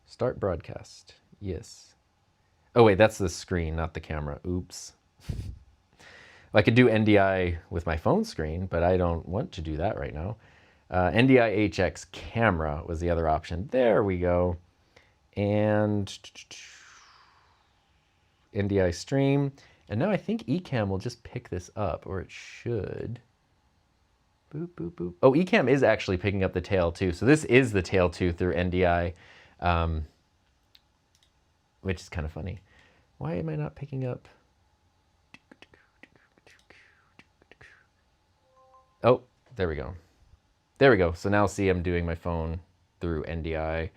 Speaker 1: start broadcast. Yes. Oh wait, that's the screen, not the camera. Oops. I could do NDI with my phone screen, but I don't want to do that right now. NDI-HX camera was the other option. There we go. And NDI stream. And now I think Ecamm will just pick this up, or it should. Boop, boop, boop. Oh, Ecamm is actually picking up the tail too. So this is the tail too through NDI, which is kind of funny. Why am I not picking up? Oh, there we go. There we go. So now see, I'm doing my phone through NDI.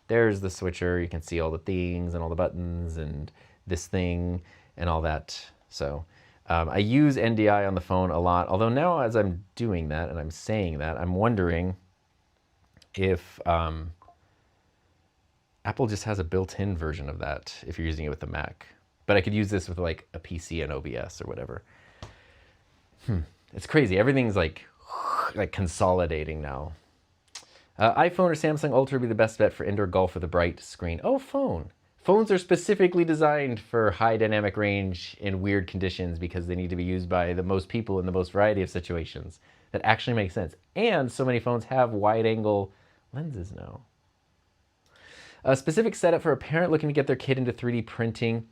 Speaker 1: There's the switcher. You can see all the things and all the buttons and this thing and all that. So I use NDI on the phone a lot. Although now as I'm doing that and I'm saying that, I'm wondering if Apple just has a built-in version of that if you're using it with the Mac. But I could use this with like a PC and OBS or whatever. It's crazy. Everything's like consolidating now. iPhone or Samsung Ultra would be the best bet for indoor golf with a bright screen. Oh, phone. Phones are specifically designed for high dynamic range in weird conditions because they need to be used by the most people in the most variety of situations. That actually makes sense. And so many phones have wide angle lenses now. A specific setup for a parent looking to get their kid into 3D printing.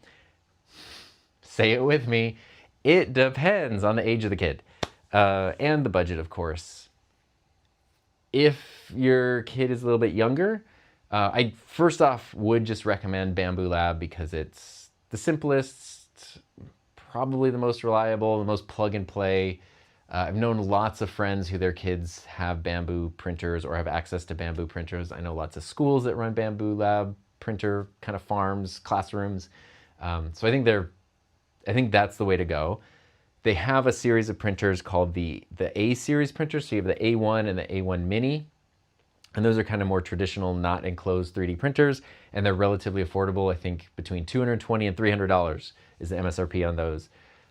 Speaker 1: Say it with me. It depends on the age of the kid. And the budget, of course. If your kid is a little bit younger, I first off would just recommend Bamboo Lab because it's the simplest, probably the most reliable, the most plug and play. I've known lots of friends who their kids have Bamboo printers or have access to Bamboo printers. I know lots of schools that run Bamboo Lab printer kind of farms, classrooms. So I think that's the way to go. They have a series of printers called the A series printers. So you have the A1 and the A1 Mini. And those are kind of more traditional, not enclosed 3D printers. And they're relatively affordable. I think between $220 and $300 is the MSRP on those.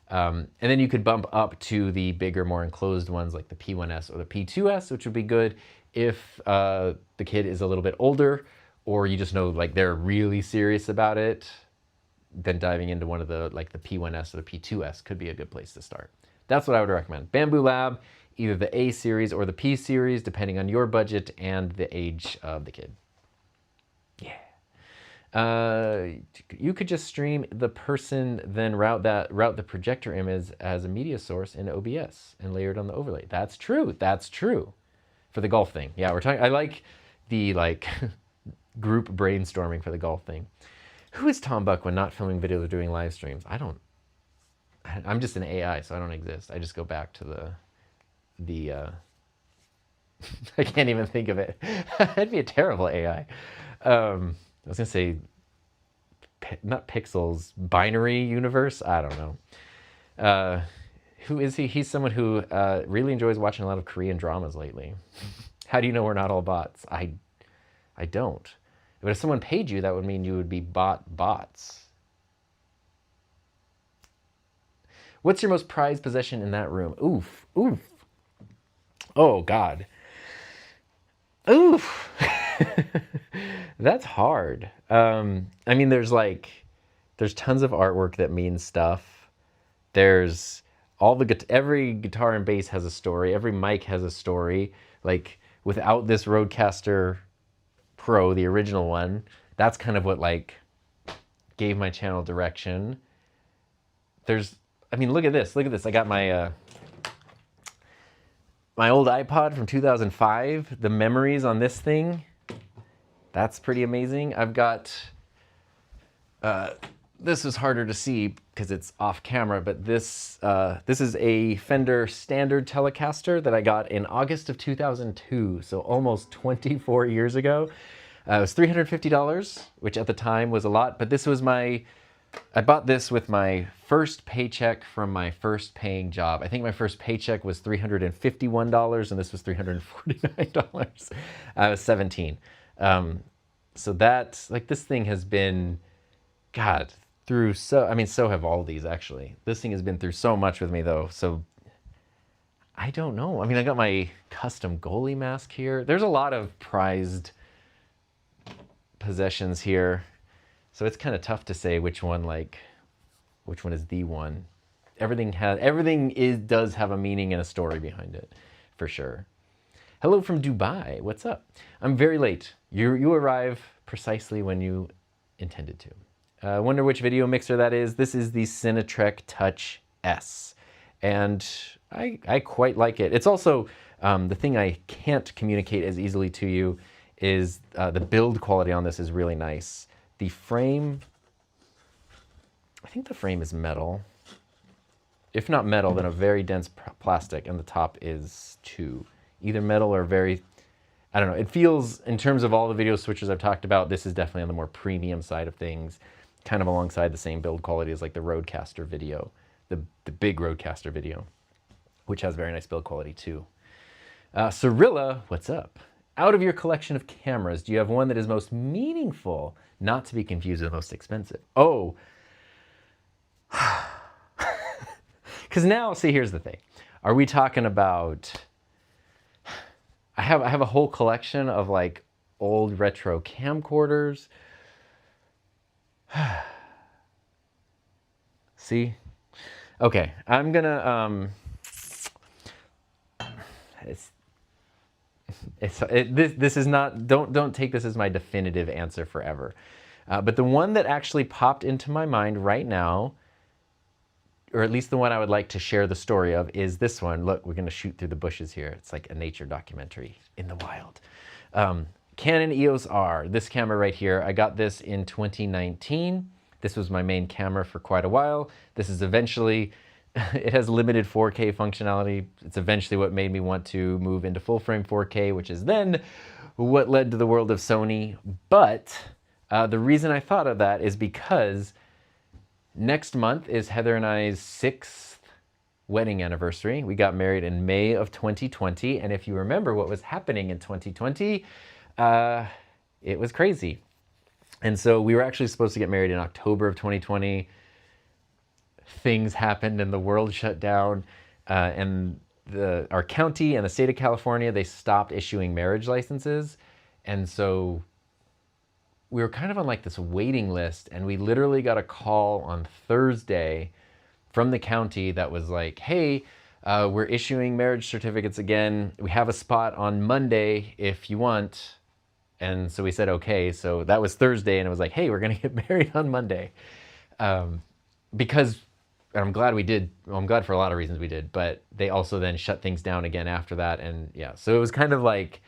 Speaker 1: And then you could bump up to the bigger, more enclosed ones like the P1S or the P2S, which would be good if the kid is a little bit older, or you just know like they're really serious about it. Then diving into one of the like the P1S or the P2S could be a good place to start. That's what I would recommend. Bamboo Lab, either the A series or the P series, depending on your budget and the age of the kid. Yeah. You could just stream the person, then route the projector image as a media source in OBS and layer it on the overlay. That's true. That's true. For the golf thing. Yeah, I like the group brainstorming for the golf thing. Who is Tom Buck when not filming videos or doing live streams? I'm just an AI, so I don't exist. I just go back to the I can't even think of it. That'd be a terrible AI. I was gonna say, not pixels, binary universe? I don't know. Who is he? He's someone who really enjoys watching a lot of Korean dramas lately. How do you know we're not all bots? I don't. But if someone paid you, that would mean you would be bots. What's your most prized possession in that room? Oof, oof. Oh, God. Oof. That's hard. I mean, there's tons of artwork that means stuff. There's every guitar and bass has a story. Every mic has a story. Like, without this Rodecaster Pro, the original one, that's kind of what gave my channel direction. I mean, look at this. I got my my old iPod from 2005. The memories on this thing, that's pretty amazing. I've got this is harder to see because it's off camera, but this is a Fender Standard Telecaster that I got in August of 2002, so almost 24 years ago. It was $350, which at the time was a lot, but this was my I bought this with my first paycheck from my first paying job. I think my first paycheck was $351 and this was $349. I was 17. So that, like, this thing has been, God, through so, I mean, so have all these actually. This thing has been through so much with me though. So I don't know. I mean, I got my custom goalie mask here. There's a lot of prized possessions here. So it's kind of tough to say which one is the one. Everything does have a meaning and a story behind it, for sure. Hello from Dubai. What's up? I'm very late. You arrive precisely when you intended to. I wonder which video mixer that is. This is the Cinetrek Touch S, and I quite like it. It's also the thing I can't communicate as easily to you is the build quality on this is really nice. The frame, I think the frame is metal. If not metal, then a very dense plastic, and the top is too. Either metal or very, I don't know. It feels, in terms of all the video switchers I've talked about, this is definitely on the more premium side of things, kind of alongside the same build quality as like the Rodecaster video, the big Rodecaster video, which has very nice build quality too. Cirilla, what's up? Out of your collection of cameras, do you have one that is most meaningful, not to be confused with most expensive? Oh, because now, see, here's the thing. Are we talking about, I have a whole collection of like old retro camcorders. See? Okay, I'm gonna, this is not, don't take this as my definitive answer forever. But the one that actually popped into my mind right now, or at least the one I would like to share the story of, is this one. Look, we're gonna shoot through the bushes here. It's like a nature documentary in the wild. Canon EOS R, this camera right here. I got this in 2019. This was my main camera for quite a while. This is eventually, it has limited 4K functionality. It's eventually what made me want to move into full frame 4K, which is then what led to the world of Sony. But the reason I thought of that is because next month is Heather and I's 6th wedding anniversary. We got married in May of 2020. And if you remember what was happening in 2020, it was crazy. And so we were actually supposed to get married in October of 2020. Things happened and the world shut down. And our county and the state of California, they stopped issuing marriage licenses. And so we were kind of on like this waiting list, and we literally got a call on Thursday from the county that was like, hey, we're issuing marriage certificates again. We have a spot on Monday if you want. And so we said, okay. So that was Thursday, and it was like, hey, we're gonna get married on Monday. Because I'm glad we did. Well, I'm glad for a lot of reasons we did, but they also then shut things down again after that. And yeah, so it was kind of like,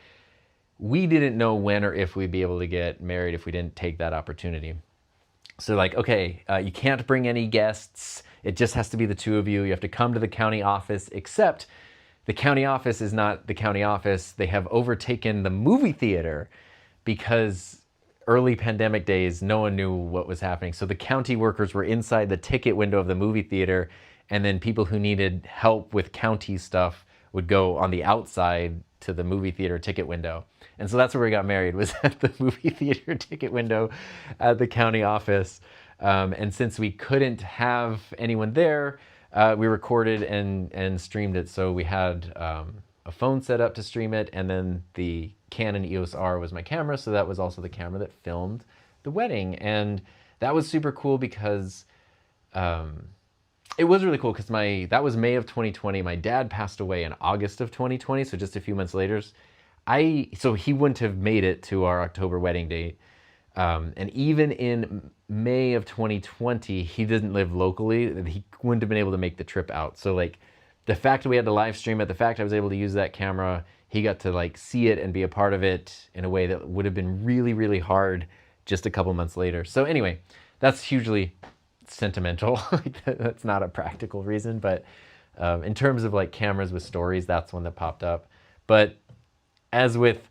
Speaker 1: we didn't know when or if we'd be able to get married if we didn't take that opportunity. So like, okay, you can't bring any guests. It just has to be the two of you. You have to come to the county office, except the county office is not the county office. They have overtaken the movie theater because early pandemic days, no one knew what was happening. So the county workers were inside the ticket window of the movie theater, and then people who needed help with county stuff would go on the outside to the movie theater ticket window. And so that's where we got married, was at the movie theater ticket window at the county office. And since we couldn't have anyone there, we recorded and streamed it. So we had a phone set up to stream it, and then the Canon EOS R was my camera. So that was also the camera that filmed the wedding. And that was super cool because it was really cool because that was May of 2020. My dad passed away in August of 2020, so just a few months later. So he wouldn't have made it to our October wedding date. And even in May of 2020, he didn't live locally. He wouldn't have been able to make the trip out. So like the fact that we had to live stream it, the fact I was able to use that camera, he got to like see it and be a part of it in a way that would have been really, really hard just a couple months later. So anyway, that's hugely sentimental. That's not a practical reason, but in terms of like cameras with stories, that's one that popped up. But as with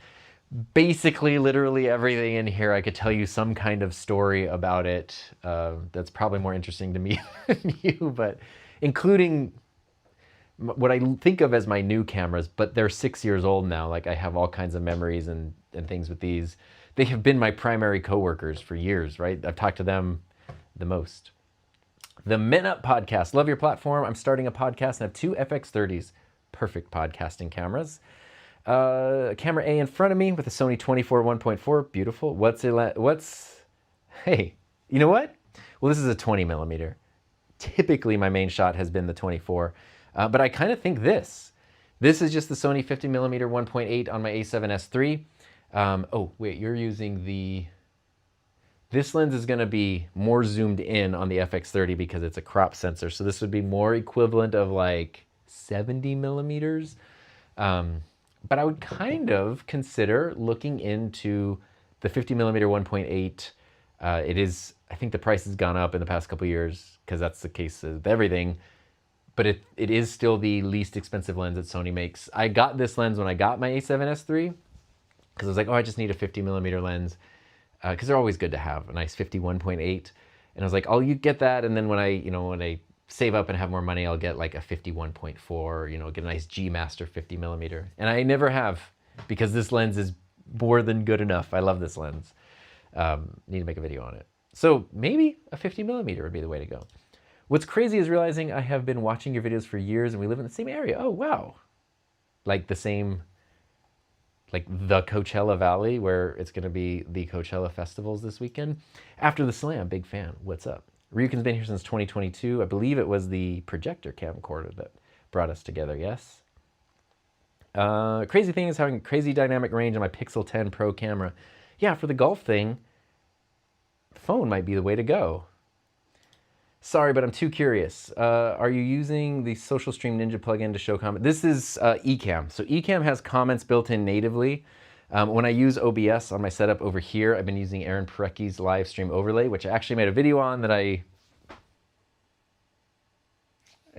Speaker 1: basically literally everything in here. I could tell you some kind of story about it that's probably more interesting to me than you, but including what I think of as my new cameras, but they're 6 years old now. Like, I have all kinds of memories and things with these. They have been my primary coworkers for years, right? I've talked to them the most. The Men Up podcast. Love your platform. I'm starting a podcast and have two FX30s. Perfect podcasting cameras. Camera A in front of me with a Sony 24 1.4. Beautiful. Hey, you know what? Well, this is a 20 millimeter. Typically, my main shot has been the 24. But I kind of think this is just the Sony 50 millimeter 1.8 on my A7S III. Oh, wait, you're using this lens is going to be more zoomed in on the FX30 because it's a crop sensor. So this would be more equivalent of like 70 millimeters. But I would kind of consider looking into the 50 millimeter 1.8. I think the price has gone up in the past couple of years because that's the case with everything. But it is still the least expensive lens that Sony makes. I got this lens when I got my A7S III because I was like, oh, I just need a 50 millimeter lens because they're always good to have, a nice 51.8. And I was like, oh, you get that. And then when I save up and have more money, I'll get like a 51.4, get a nice G Master 50 millimeter. And I never have because this lens is more than good enough. I love this lens. Need to make a video on it. So maybe a 50 millimeter would be the way to go. What's crazy is realizing I have been watching your videos for years and we live in the same area. Oh, wow. Like the Coachella Valley where it's going to be the Coachella festivals this weekend. After the Slam, big fan. What's up? Ryuken's been here since 2022. I believe it was the projector camcorder that brought us together, yes? Crazy thing is having crazy dynamic range on my Pixel 10 Pro camera. Yeah, for the golf thing, the phone might be the way to go. Sorry, but I'm too curious. Are you using the Social Stream Ninja plugin to show comments? This is Ecamm. So Ecamm has comments built in natively. When I use OBS on my setup over here, I've been using Aaron Parecki's live stream overlay, which I actually made a video on that I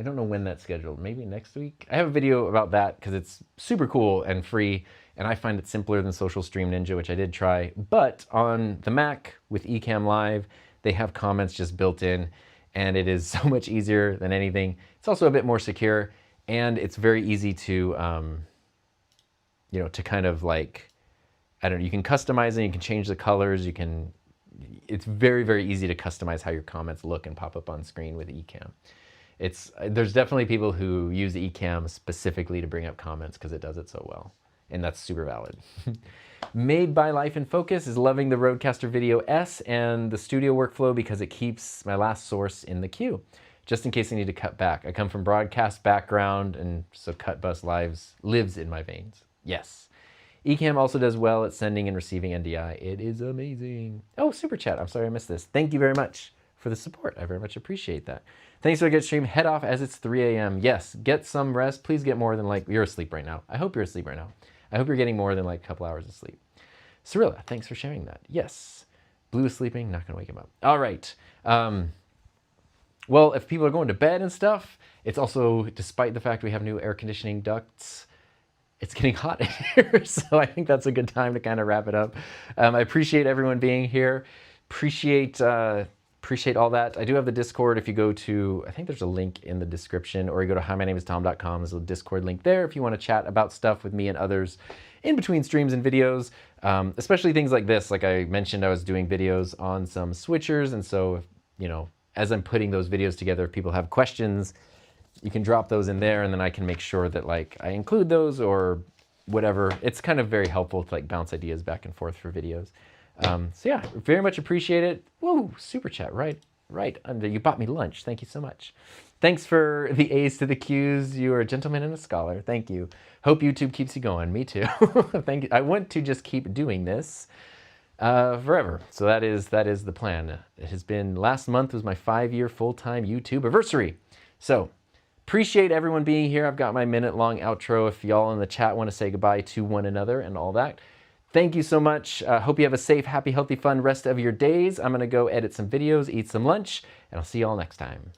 Speaker 1: don't know when that's scheduled. Maybe next week? I have a video about that because it's super cool and free, and I find it simpler than Social Stream Ninja, which I did try. But on the Mac with Ecamm Live, they have comments just built in, and it is so much easier than anything. It's also a bit more secure, and it's very easy to, to kind of like, I don't know, you can customize it, you can change the colors, it's very, very easy to customize how your comments look and pop up on screen with Ecamm. There's definitely people who use Ecamm specifically to bring up comments because it does it so well, and that's super valid. Made by Life in Focus is loving the Rodecaster Video S and the studio workflow because it keeps my last source in the queue, just in case I need to cut back. I come from broadcast background, and so cut bus lives in my veins. Yes. Ecamm also does well at sending and receiving NDI. It is amazing. Oh, super chat. I'm sorry I missed this. Thank you very much for the support. I very much appreciate that. Thanks for a good stream. Head off as it's 3 a.m. Yes, get some rest. Please get more than you're asleep right now. I hope you're asleep right now. I hope you're getting more than a couple hours of sleep. Cirilla, thanks for sharing that. Yes. Blue is sleeping, not gonna wake him up. All right. Well, if people are going to bed and stuff, it's also, despite the fact we have new air conditioning ducts, it's getting hot in here. So I think that's a good time to kind of wrap it up. I appreciate everyone being here. Appreciate all that. I do have the Discord. If you go to, I think there's a link in the description, or you go to himynameistom.com. There's a Discord link there if you want to chat about stuff with me and others in between streams and videos, especially things like this. Like I mentioned, I was doing videos on some switchers, and so, as I'm putting those videos together, if people have questions, you can drop those in there, and then I can make sure that I include those or whatever. It's kind of very helpful to bounce ideas back and forth for videos. So yeah, very much appreciate it. Woo, super chat, right under. You bought me lunch. Thank you so much. Thanks for the A's to the Q's. You are a gentleman and a scholar. Thank you. Hope YouTube keeps you going. Me too. Thank you. I want to just keep doing this forever. So that is the plan. It has been, last month was my 5-year full-time YouTube anniversary. So appreciate everyone being here. I've got my minute-long outro if y'all in the chat want to say goodbye to one another and all that. Thank you so much. Hope you have a safe, happy, healthy, fun rest of your days. I'm going to go edit some videos, eat some lunch, and I'll see you all next time.